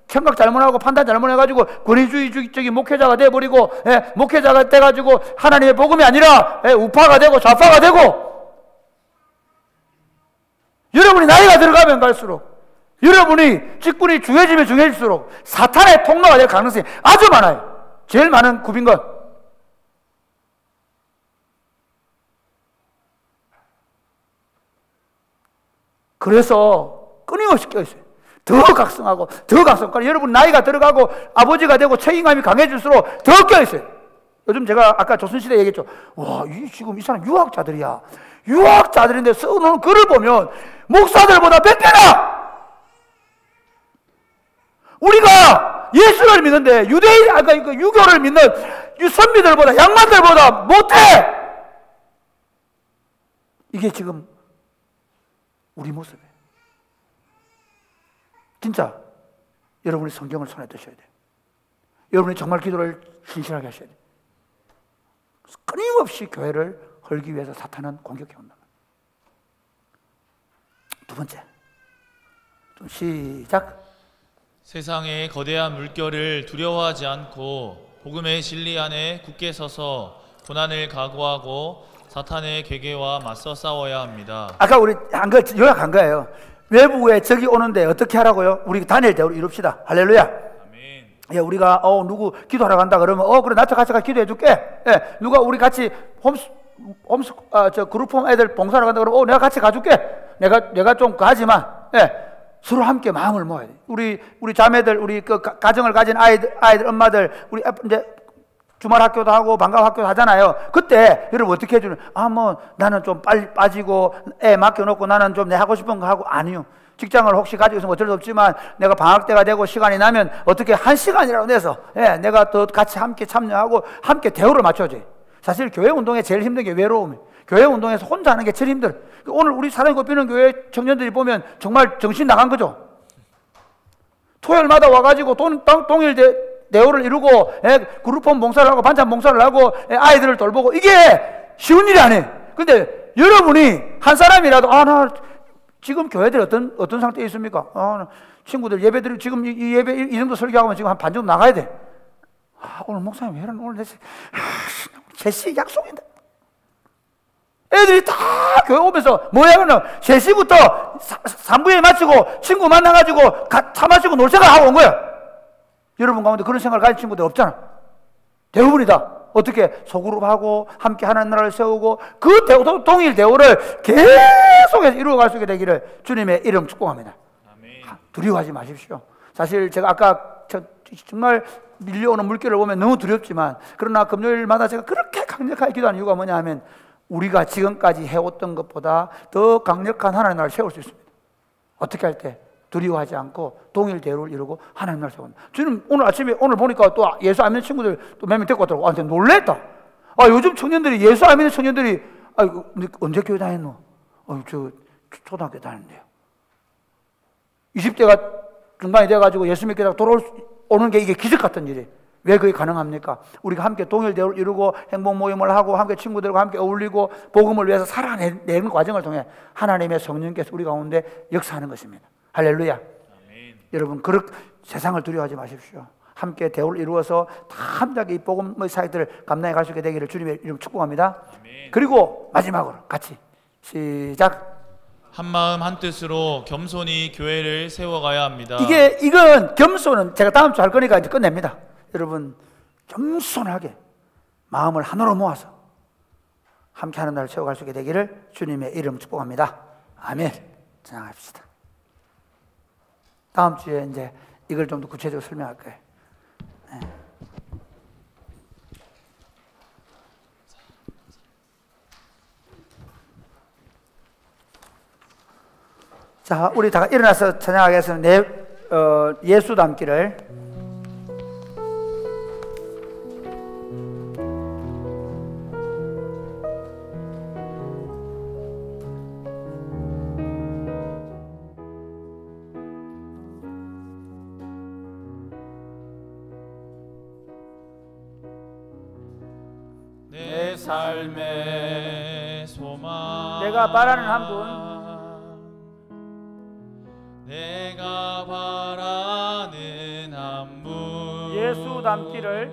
Speaker 5: 생각 잘못하고 판단 잘못해가지고 권위주의적인 목회자가 돼버리고, 목회자가 돼가지고 하나님의 복음이 아니라 우파가 되고 좌파가 되고. 여러분이 나이가 들어가면 갈수록, 여러분이 직분이 중요해지면 중요해질수록 사탄의 통로가 될 가능성이 아주 많아요. 제일 많은 굽인 것. 그래서 끊임없이 껴있어요. 더 각성하고 더 각성. 그러니까 여러분 나이가 들어가고 아버지가 되고 책임감이 강해질수록 더 껴있어요. 요즘 제가 아까 조선시대 얘기했죠. 와, 지금 이 사람 유학자들이야. 유학자들인데 써놓은 글을 보면 목사들보다 100배나! 우리가 예수를 믿는데 유교를 믿는 선비들보다, 양반들보다 못해! 이게 지금 우리 모습이에요. 진짜 여러분이 성경을 손에 드셔야 돼요. 여러분이 정말 기도를 신실하게 하셔야 돼요. 끊임없이 교회를 헐기 위해서 사탄은 공격해 온다. 두 번째, 좀 시작.
Speaker 1: 세상의 거대한 물결을 두려워하지 않고 복음의 진리 안에 굳게 서서 고난을 각오하고 사탄의 괴계와 맞서 싸워야 합니다. 아까 우리 한 거 요약한 거예요. 외부에 적이 오는데 어떻게 하라고요? 우리 다니엘 대우를 이룹시다. 할렐루야. 아멘. 예, 우리가 누구 기도하러 간다 그러면 그래 나한테 같이 기도해 줄게. 예, 누가 우리 같이 그룹홈 애들 봉사하러 간다 그러면 내가 같이 가줄게. 내가 좀 가지만. 예. 서로 함께 마음을 모아야 돼. 우리 자매들, 우리 그 가정을 가진 아이들 엄마들, 우리 이제 주말 학교도 하고 방과 학교도 하잖아요. 그때 여러분 어떻게 해주는? 나는 좀 빨리 빠지고 애 맡겨놓고 나는 좀 내 하고 싶은 거 하고. 아니요. 직장을 혹시 가지고 있으면 어쩔 수 없지만 내가 방학 때가 되고 시간이 나면 어떻게 1시간이라도 내서 내가 더 같이 함께 참여하고 함께 대우를 맞춰야지. 사실 교회 운동에 제일 힘든 게 외로움이에요. 교회 운동에서 혼자 하는 게 제일 힘들어요. 오늘 우리 사랑이 꼽히는 교회 청년들이 보면 정말 정신 나간 거죠. 토요일마다 와가지고 동일 대우를 이루고 그룹홈 봉사를 하고 반찬 봉사를 하고 아이들을 돌보고, 이게 쉬운 일이 아니에요. 근데 여러분이 한 사람이라도 나 지금 교회들이 어떤 상태에 있습니까? 친구들 예배들이 지금 이 예배 이 정도 설교하면 지금 한 반 정도 나가야 돼. 오늘 목사님 왜 이러는 오늘 3시 약속인데. 애들이 다 교회 오면서 뭐야 그러면 3시부터 3부에 마치고 친구 만나가지고 차 마시고 놀 생각을 하고 온 거야. 여러분 가운데 그런 생각을 가진 친구들 없잖아. 대부분이다. 어떻게 소그룹하고 함께 하나님 나라를 세우고 그 동일 대우를 계속해서 이루어갈 수 있게 되기를 주님의 이름 축복합니다. 아멘. 두려워하지 마십시오. 사실 제가 아까 정말 밀려오는 물결을 보면 너무 두렵지만, 그러나 금요일마다 제가 그렇게 강력하게 기도하는 이유가 뭐냐 하면 우리가 지금까지 해왔던 것보다 더 강력한 하나님 나라를 세울 수 있습니다. 어떻게 할 때? 두려워하지 않고 동일 대우를 이루고 하나님 나라를 세운다. 저는 오늘 보니까 또 예수 안 믿는 친구들 또 몇 명 데리고 왔더라고. 진짜 놀랬다. 요즘 청년들이, 예수 안 믿는 청년들이 언제 교회 다녔노? 저 초등학교 다녔는데요. 20대가 중반이 돼가지고 예수 믿게 되고 돌아오는 게 이게 기적 같은 일이에요. 왜 그게 가능합니까? 우리가 함께 동일 대우를 이루고 행복 모임을 하고 함께 친구들과 함께 어울리고 복음을 위해서 살아내는 과정을 통해 하나님의 성령께서 우리 가운데 역사하는 것입니다. 할렐루야. 아멘. 여러분 세상을 두려워하지 마십시오. 함께 대우를 이루어서 다 함께 이 복음의 사역들을 감당해 갈 수 있게 되기를 주님의 이름 축복합니다. 아멘. 그리고 마지막으로 같이 시작. 한 마음 한 뜻으로 겸손히 교회를 세워가야 합니다.
Speaker 5: 이건 겸손은 제가 다음 주 할 거니까 이제 끝냅니다. 여러분 겸손하게 마음을 하나로 모아서 함께 하는 날을 세워갈 수 있게 되기를 주님의 이름 축복합니다. 아멘. 전화합시다. 다음 주에 이제 이걸 좀 더 구체적으로 설명할 거예요. 네. 자, 우리 다 일어나서 찬양하겠습니다. 예수 닮기를.
Speaker 3: 내 삶의 소망.
Speaker 6: 내가 바라는 한 분.
Speaker 3: 내가 바라는 한 분.
Speaker 6: 예수 닮기를.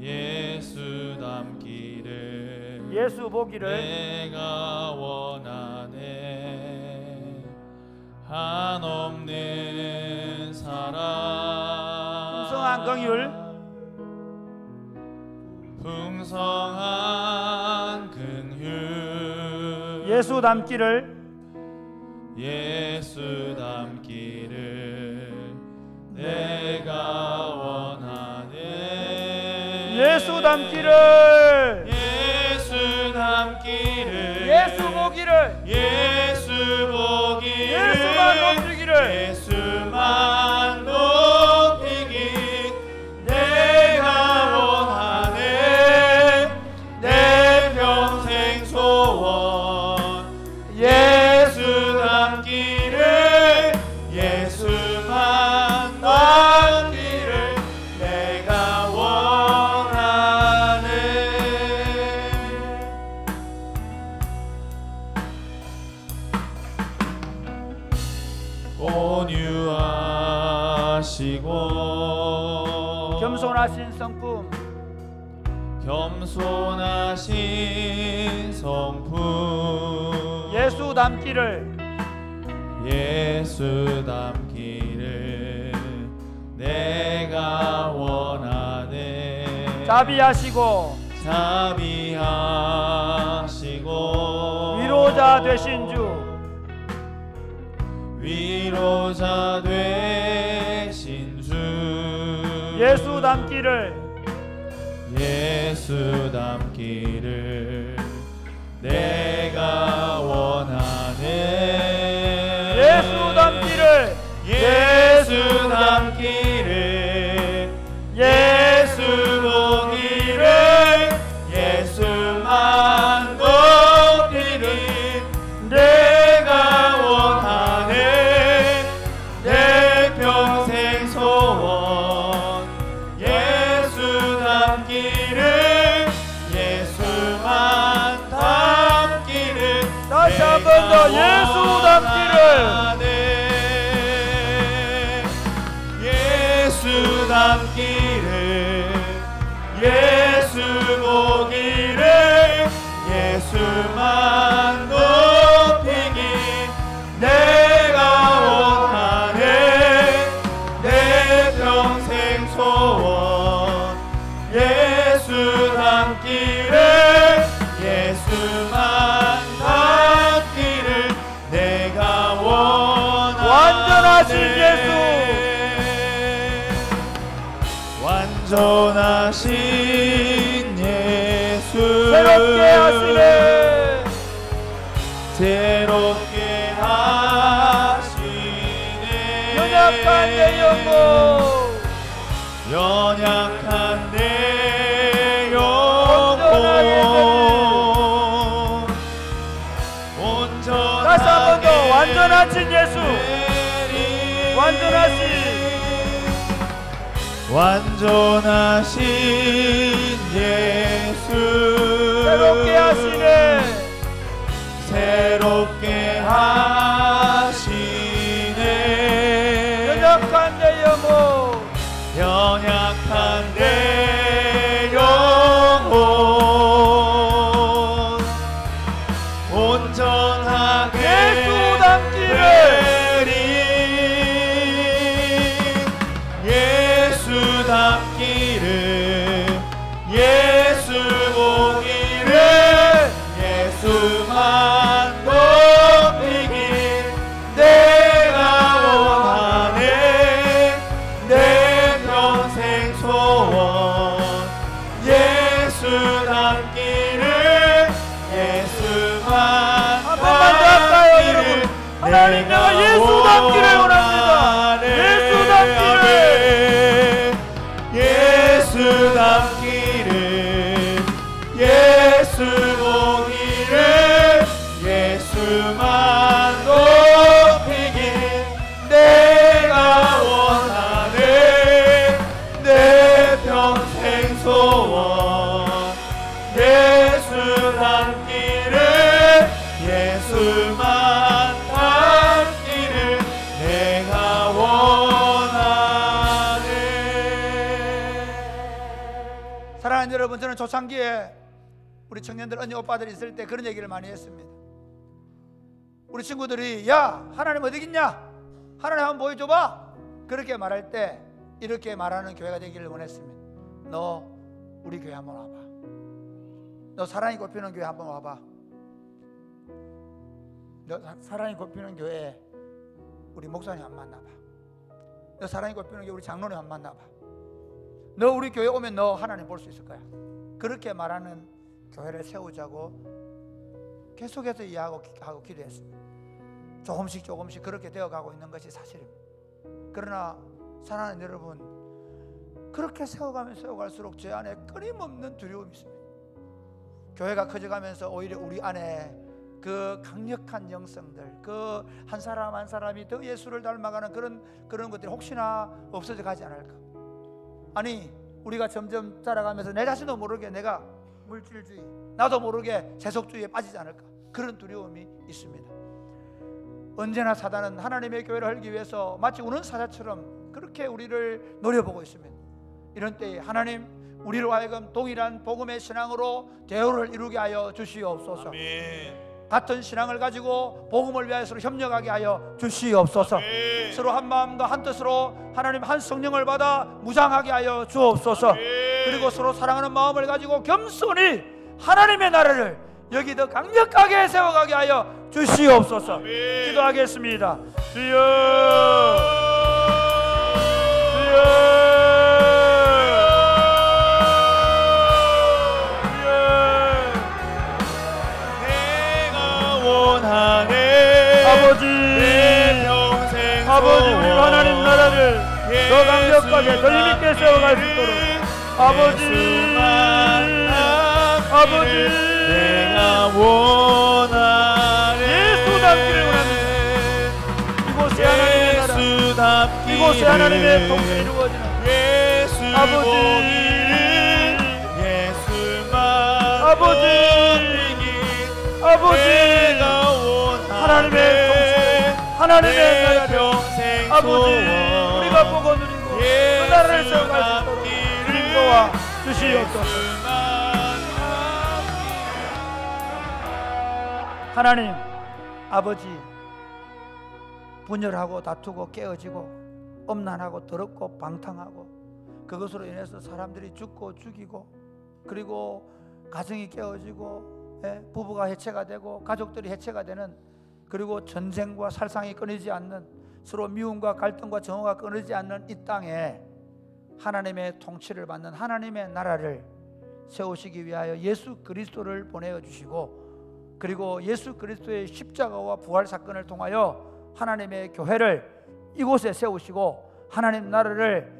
Speaker 3: 예수 닮기를.
Speaker 6: 예수 보기를.
Speaker 3: 내가 원하네. 한없는 사랑.
Speaker 6: 풍성한 긍휼.
Speaker 3: 풍성한 긍휼.
Speaker 6: 예수 닮기를.
Speaker 3: 예수 닮기를 내가 원하네.
Speaker 6: 예수 닮기를.
Speaker 3: 예수 닮기를.
Speaker 6: 예수 보기를.
Speaker 3: 예수 보기를.
Speaker 6: 예수만 높이기를.
Speaker 3: 예수만 높이기 내가 원하네. 내 평생 소원. 예수 닮기를. 예수만 닮기를 내가 원하네. 온유하시고
Speaker 6: 겸손하신 성품.
Speaker 3: 겸손하신 성품.
Speaker 6: 예수 닮기를.
Speaker 3: 예수 닮기를 내가 원하네.
Speaker 6: 자비하시고
Speaker 3: 자비하시고
Speaker 6: 위로자 되신 주.
Speaker 3: 위로자 되신 주.
Speaker 6: 예수 닮기를.
Speaker 3: 예수 닮기를 내가 원하네.
Speaker 6: 예수 닮기를.
Speaker 3: 예수 닮기를. 예수 보기를. 예수만 보기를 내가 원하네. 내 평생 소원. 예수 닮기를. 예수만 닮기를
Speaker 6: 다시 한 번 더 예수 닮기를.
Speaker 3: 예수 닮기를. 예수 보기를. 예수만 높이기 내가 원하네. 내 평생 소원. 예수 닮기를. 예수만 닮기를 내가 원하네.
Speaker 6: 완전하신 예수.
Speaker 3: 완전하신 예수.
Speaker 6: 새롭게 하시네.
Speaker 3: 새롭게 하시네.
Speaker 6: 연약한 내 영혼.
Speaker 3: 연약한 내
Speaker 6: 온전하게
Speaker 3: 영혼. 온전하게
Speaker 6: 다시 한 번 더 완전하신 예수.
Speaker 3: 내리. 완전하신 예수.
Speaker 6: 새롭게 하시네.
Speaker 3: 새롭게 하시네.
Speaker 6: 연약한 내 영혼.
Speaker 3: 연약한 내 영혼. 온전하게
Speaker 6: 예수 닮기를.
Speaker 3: 예수 닮기를. 예수 보기를. 예수만 높이기 내가 원하네. 내 평생 소원. 예수 닮기를. 예수만
Speaker 6: 한 번만 더 할까요, 여러분? 하나님, 내가 예수 닮기를 원합니다. 예수 닮기를.
Speaker 3: 예수 닮기를. 예수 보기를. 예수만 높이기 내가 원하네. 내 평생 소원.
Speaker 5: 사랑하는 여러분, 저는 초창기에 우리 청년들 언니 오빠들이 있을 때 그런 얘기를 많이 했습니다. 우리 친구들이 야 하나님 어디 있냐, 하나님 한번 보여줘봐, 그렇게 말할 때 이렇게 말하는 교회가 되기를 원했습니다. 너 우리 교회 한번 와봐. 너 사랑이 꽃피는 교회 한번 와봐. 너 사랑이 꽃피는 교회에 우리 목사님 한번 만나봐. 너 사랑이 꽃피는 교회 우리 장로님 한번 만나봐. 너 우리 교회 오면 너 하나님 볼 수 있을 거야. 그렇게 말하는 교회를 세우자고 계속해서 이해하고 기도했습니다. 조금씩 그렇게 되어가고 있는 것이 사실입니다. 그러나 사랑하는 여러분, 그렇게 세워가면 세워갈수록 제 안에 끊임없는 두려움이 있습니다. 교회가 커져가면서 오히려 우리 안에 그 강력한 영성들, 그 한 사람 한 사람이 더 예수를 닮아가는 그런 것들이 혹시나 없어져 가지 않을까. 아니 우리가 점점 자라가면서 내 자신도 모르게 내가 물질주의, 나도 모르게 세속주의에 빠지지 않을까, 그런 두려움이 있습니다. 언제나 사단은 하나님의 교회를 헐기 위해서 마치 우는 사자처럼 그렇게 우리를 노려보고 있습니다. 이런 때에 하나님, 우리로 하여금 동일한 복음의 신앙으로 대우를 이루게 하여 주시옵소서.
Speaker 1: 아멘.
Speaker 5: 같은 신앙을 가지고 복음을 위하여 서로 협력하게 하여 주시옵소서.
Speaker 1: 아멘.
Speaker 5: 서로 한 마음과 한 뜻으로 하나님 한 성령을 받아 무장하게 하여 주옵소서.
Speaker 1: 아멘.
Speaker 5: 그리고 서로 사랑하는 마음을 가지고 겸손히 하나님의 나라를 여기 더 강력하게 세워가게 하여 주시옵소서.
Speaker 1: 아멘.
Speaker 5: 기도하겠습니다.
Speaker 6: 주여 아버지, 우리 하나님 나라를 더 강력하게 더 힘있게 세워갈 수 있도록 아버지
Speaker 1: 내가 원하네.
Speaker 6: 예수 닮기를 원합니다. 이곳에 하나님의 나라, 이곳에 하나님의 통치가 이루어지는 아버지, 아버지 하나님의 통치, 하나님의 나라를 아버지 우리가 보고 누리고 그 나라를 세워갈 수 있도록 주님 도와 주시옵소서.
Speaker 5: 하나님 아버지, 분열하고 다투고 깨어지고 엄난하고 더럽고 방탕하고 그것으로 인해서 사람들이 죽고 죽이고, 그리고 가정이 깨어지고 부부가 해체가 되고 가족들이 해체가 되는, 그리고 전쟁과 살상이 끊이지 않는, 서로 미움과 갈등과 정오가 끊이지 않는 이 땅에 하나님의 통치를 받는 하나님의 나라를 세우시기 위하여 예수 그리스도를 보내어 주시고, 그리고 예수 그리스도의 십자가와 부활 사건을 통하여 하나님의 교회를 이곳에 세우시고 하나님 나라를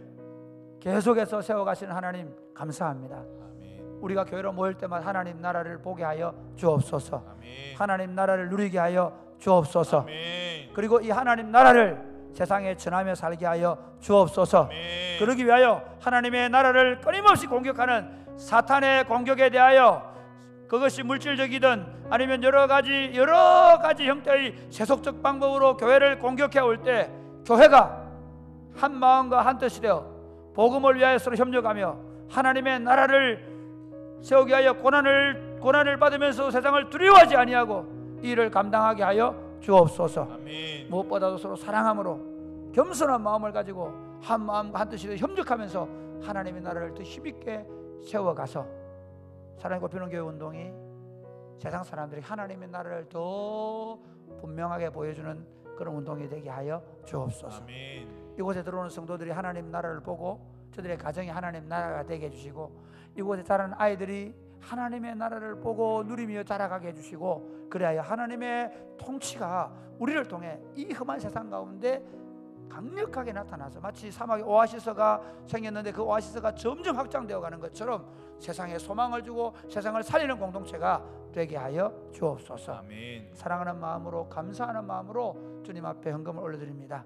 Speaker 5: 계속해서 세워가시는 하나님 감사합니다. 우리가 교회로 모일 때마다 하나님 나라를 보게 하여 주옵소서. 하나님 나라를 누리게 하여 주옵소서. 그리고 이 하나님 나라를 세상에 전하며 살게 하여 주옵소서. 그러기 위하여 하나님의 나라를 끊임없이 공격하는 사탄의 공격에 대하여, 그것이 물질적이든 아니면 여러 가지 형태의 세속적 방법으로 교회를 공격해 올 때, 교회가 한 마음과 한 뜻이 되어 복음을 위하여 서로 협력하며 하나님의 나라를 세우게 하여 고난을 받으면서 세상을 두려워하지 아니하고 이 일을 감당하게 하여 주옵소서.
Speaker 1: 아멘.
Speaker 5: 무엇보다도 서로 사랑함으로 겸손한 마음을 가지고 한 마음과 한 뜻이 협력하면서 하나님의 나라를 더 힘있게 세워가서 사랑이 꽃피는 교회 운동이 세상 사람들이 하나님의 나라를 더 분명하게 보여주는 그런 운동이 되게 하여 주옵소서.
Speaker 1: 아멘.
Speaker 5: 이곳에 들어오는 성도들이 하나님 나라를 보고 저들의 가정이 하나님 나라가 되게 해주시고, 이곳에 자라는 아이들이 하나님의 나라를 보고 누리며 자라가게 해주시고, 그래야 하나님의 통치가 우리를 통해 이 험한 세상 가운데 강력하게 나타나서 마치 사막에 오아시스가 생겼는데 그 오아시스가 점점 확장되어 가는 것처럼 세상에 소망을 주고 세상을 살리는 공동체가 되게 하여 주옵소서.
Speaker 1: 아멘.
Speaker 5: 사랑하는 마음으로, 감사하는 마음으로 주님 앞에 헌금을 올려드립니다.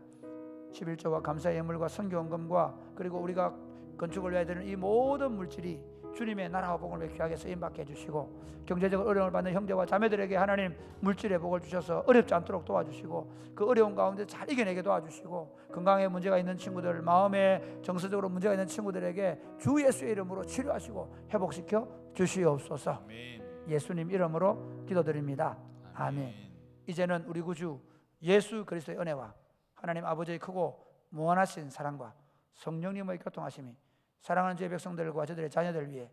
Speaker 5: 11조와 감사의 예물과 선교 헌금과 그리고 우리가 건축을 위하여 드리는 이 모든 물질이
Speaker 7: 주님의 나라와 복음을 귀하게 쓰임받게 해주시고, 경제적 어려움을 받는 형제와 자매들에게 하나님 물질의 복을 주셔서 어렵지 않도록 도와주시고, 그 어려운 가운데 잘 이겨내게 도와주시고, 건강에 문제가 있는 친구들, 마음에 정서적으로 문제가 있는 친구들에게 주 예수의 이름으로 치료하시고 회복시켜 주시옵소서.
Speaker 1: 아멘.
Speaker 7: 예수님 이름으로 기도드립니다. 아멘. 이제는 우리 구주 예수 그리스도의 은혜와 하나님 아버지의 크고 무한하신 사랑과 성령님의 교통하심이 사랑하는 주의 백성들과 저들의 자녀들 위해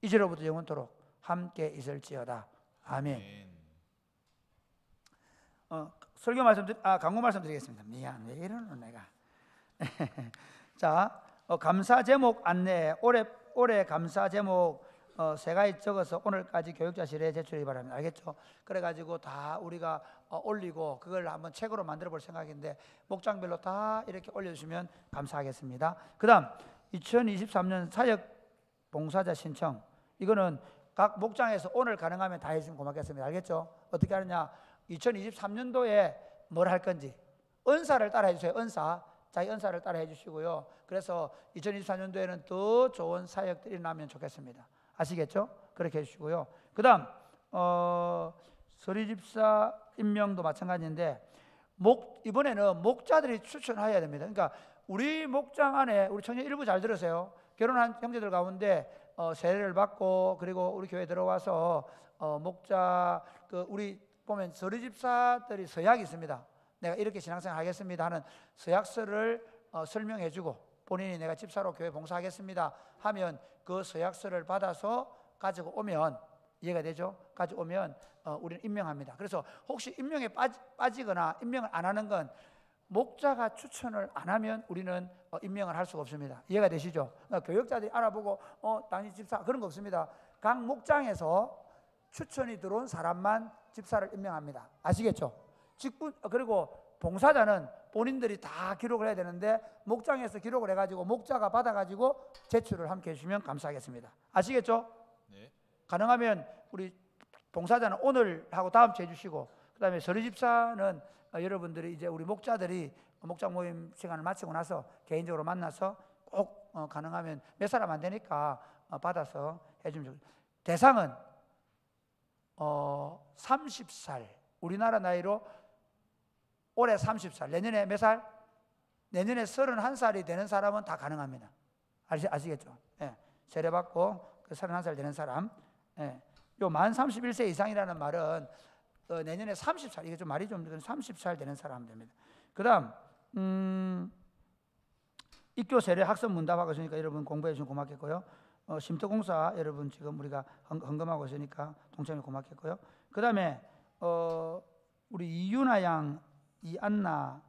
Speaker 7: 이제로부터 영원토록 함께 있을지어다. 아멘. 설교 강구 말씀드리겠습니다. 미안, 왜 이러노 내가. 자, 감사 제목 안내. 올해 감사 제목 세 가지 적어서 오늘까지 교육자실에 제출하기 바랍니다. 알겠죠? 그래가지고 다 우리가 올리고 그걸 한번 책으로 만들어 볼 생각인데 목장별로 다 이렇게 올려주시면 감사하겠습니다. 그 다음 2023년 사역 봉사자 신청, 이거는 각 목장에서 오늘 가능하면 다 해주시면 고맙겠습니다. 알겠죠? 어떻게 하느냐, 2023년도에 뭘 할 건지 은사를 따라 해주세요. 자기 은사를 따라 해주시고요. 그래서 2024년도에는 더 좋은 사역들이 나면 좋겠습니다. 아시겠죠? 그렇게 해주시고요. 그 다음 서리집사 임명도 마찬가지인데 이번에는 목자들이 추천해야 됩니다. 그러니까 우리 목장 안에 우리 청년 일부 잘 들으세요. 결혼한 형제들 가운데 세례를 받고 그리고 우리 교회에 들어와서 목자 우리 보면 서리집사들이 서약이 있습니다. 내가 이렇게 신앙생활 하겠습니다 하는 서약서를 설명해주고 본인이 내가 집사로 교회 봉사하겠습니다 하면 그 서약서를 받아서 가지고 오면, 이해가 되죠? 가지고 오면 우리는 임명합니다. 그래서 혹시 임명에 빠지거나 임명을 안 하는 건 목자가 추천을 안 하면 우리는 임명을 할 수가 없습니다. 이해가 되시죠? 그러니까 교역자들이 알아보고 당신 집사 그런 거 없습니다. 각 목장에서 추천이 들어온 사람만 집사를 임명합니다. 아시겠죠? 그리고 봉사자는 본인들이 다 기록을 해야 되는데 목장에서 기록을 해가지고 목자가 받아가지고 제출을 함께 해주시면 감사하겠습니다. 아시겠죠?
Speaker 1: 네.
Speaker 7: 가능하면 우리 봉사자는 오늘 하고 다음 주에 해주시고, 그 다음에 서리집사는 여러분들이 이제 우리 목자들이 목장 모임 시간을 마치고 나서 개인적으로 만나서 꼭 가능하면 몇 사람 안 되니까 받아서 해주면 좋겠습니다. 대상은 30살, 우리나라 나이로 올해 30살, 내년에 몇 살? 내년에 31살이 되는 사람은 다 가능합니다. 아시겠죠? 예. 세례받고 31살 되는 사람. 예. 요 만 31세 이상이라는 말은 내년에 30살, 이게 좀 말이 좀 30살 되는 사람 됩니다. 그 다음 입교 세례 학습 문답하고 있으니까 여러분 공부해 주시면 고맙겠고요. 쉼터공사 여러분 지금 우리가 헌금하고 있으니까 동참이 고맙겠고요. 그 다음에 우리 이윤아 양, 이안나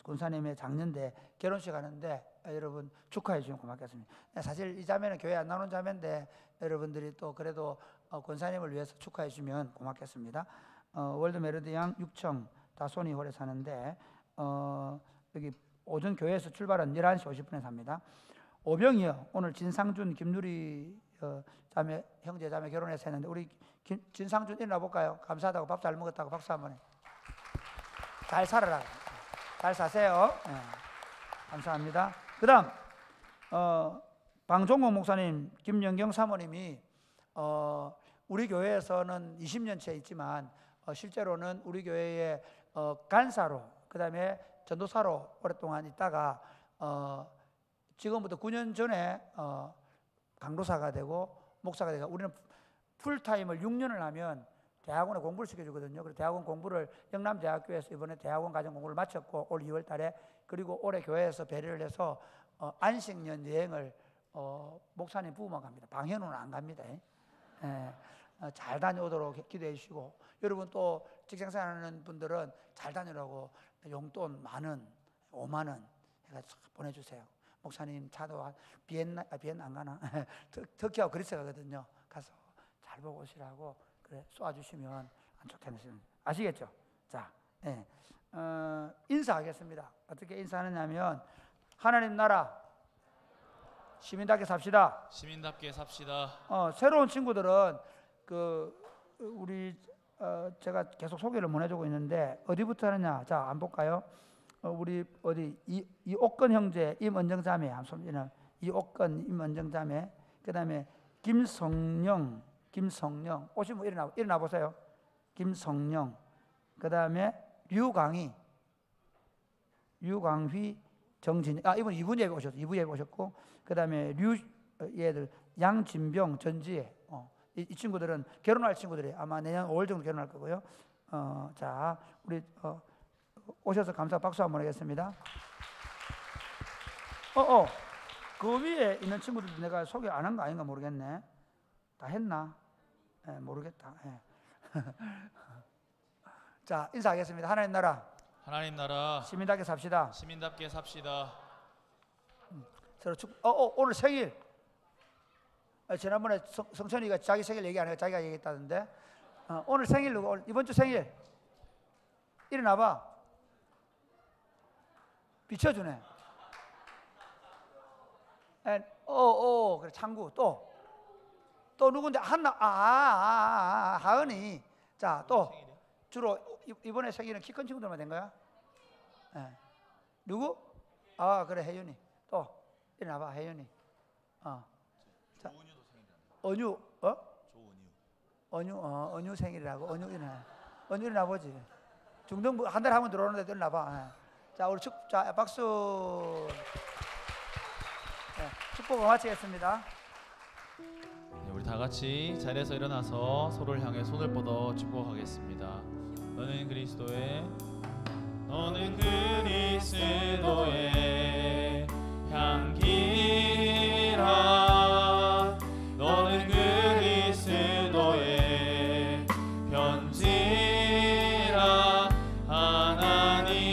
Speaker 7: 권사님의 장년대 결혼식 하는데 여러분 축하해 주시면 고맙겠습니다. 사실 이 자매는 교회 안 나오는 자매인데 여러분들이 또 그래도 권사님을 위해서 축하해 주시면 고맙겠습니다. 월드 메르드 양 6청 다소니홀에 사는데 여기 오전 교회에서 출발한 11시 50분에 삽니다. 오병이요, 오늘 진상준 김누리 자매 형제 자매 결혼해서 했는데 우리 진상준 일어나 볼까요? 감사하다고 밥 잘 먹었다고 박수 한번 해. 잘 살아라. 잘 사세요. 네. 감사합니다. 그 다음 방종국 목사님, 김영경 사모님이 우리 교회에서는 20년째 있지만 실제로는 우리 교회의 간사로, 그 다음에 전도사로 오랫동안 있다가 지금부터 9년 전에 강도사가 되고 목사가 되고, 우리는 풀타임을 6년을 하면 대학원에 공부를 시켜주거든요. 그래서 대학원 공부를 영남대학교에서 이번에 대학원 과정 공부를 마쳤고 올 2월 달에, 그리고 올해 교회에서 배려를 해서 안식년 여행을 목사님 부부만 갑니다. 방현우는 안 갑니다. 잘 다녀오도록 기도해 주시고, 여러분 또 직장생활하는 분들은 잘 다니라고 용돈 10,000원, 50,000원 해서 보내주세요. 목사님 차도 비엔나 안 가나? 터키하고 그리스 가거든요. 가서 잘 보고 오시라고 그래 쏘아주시면 좋겠습니다. 아시겠죠? 자, 네. 인사하겠습니다. 어떻게 인사하느냐면 하나님 나라 시민답게 삽시다.
Speaker 1: 시민답게 삽시다.
Speaker 7: 새로운 친구들은 우리 제가 계속 소개를 못 해주고 있는데 어디부터 하느냐? 자, 안 볼까요? 우리 어디 이옥건 형제, 임은정 자매, 이옥건, 임은정 자매, 그다음에 김성령 오시면 일어나 보세요. 김성령. 그다음에 류광희, 정진. 이분 2분 예배 오셨어. 2부 예배 오셨고, 그다음에 얘들 양진병, 전지혜. 이 친구들은 결혼할 친구들이 아마 내년 5월 정도 결혼할 거고요. 자, 우리 오셔서 감사 박수 한번 하겠습니다. 그 위에 있는 친구들 내가 소개 안 한 거 아닌가 모르겠네. 다 했나? 모르겠다. 자, 인사하겠습니다. 하나님 나라, 시민답게 삽시다. 서로 오늘 생일. 지난번에 성천이가 자기 생일 얘기 안 해요. 자기가 얘기했다던데. 오늘 생일 누구? 이번 주 생일. 일어나봐. 비춰주네. 그래, 창구. 또 누군데? 하은이. 자, 또 주로 이번에 생일은 키 큰 친구들만 된 거야? 누구? 그래, 혜윤이. 또 일어나봐, 혜윤이. 자, 은유, 은유 생일이라고. 은유 일어나보지. 중등부 한 달에 한 번 들어오는데 일어나봐. 자, 우리 자, 박수. 축복을 마치겠습니다.
Speaker 1: 네, 우리 다 같이 자리에서 일어나서 서로를 향해 손을 뻗어 축복하겠습니다. 너는 그리스도의 향기라. 너는 그리스도의 편지라. 하나님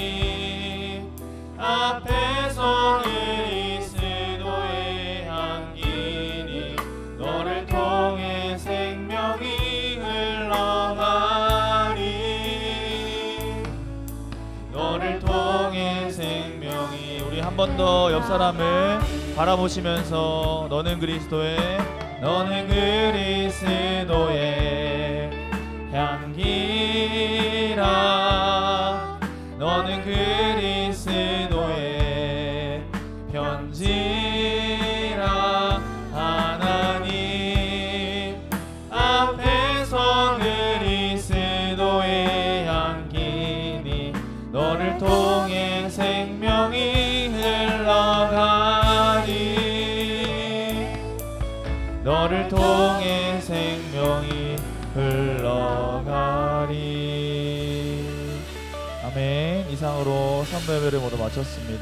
Speaker 1: 앞에서 그리스도의 향기니 너를 통해 생명이 흘러가리. 너를 통해 생명이. 우리 한 번 더 옆 사람을 바라보시면서 너는 그리스도의 향기라. 너는 그리스도의 편지라. 하나님 앞에서 그리스도의 향기니 너를 통해 생명이 흘러가리. 너를 통해 생명이 흘러가리. 아멘. 이상으로 3부 예배를 모두 마쳤습니다.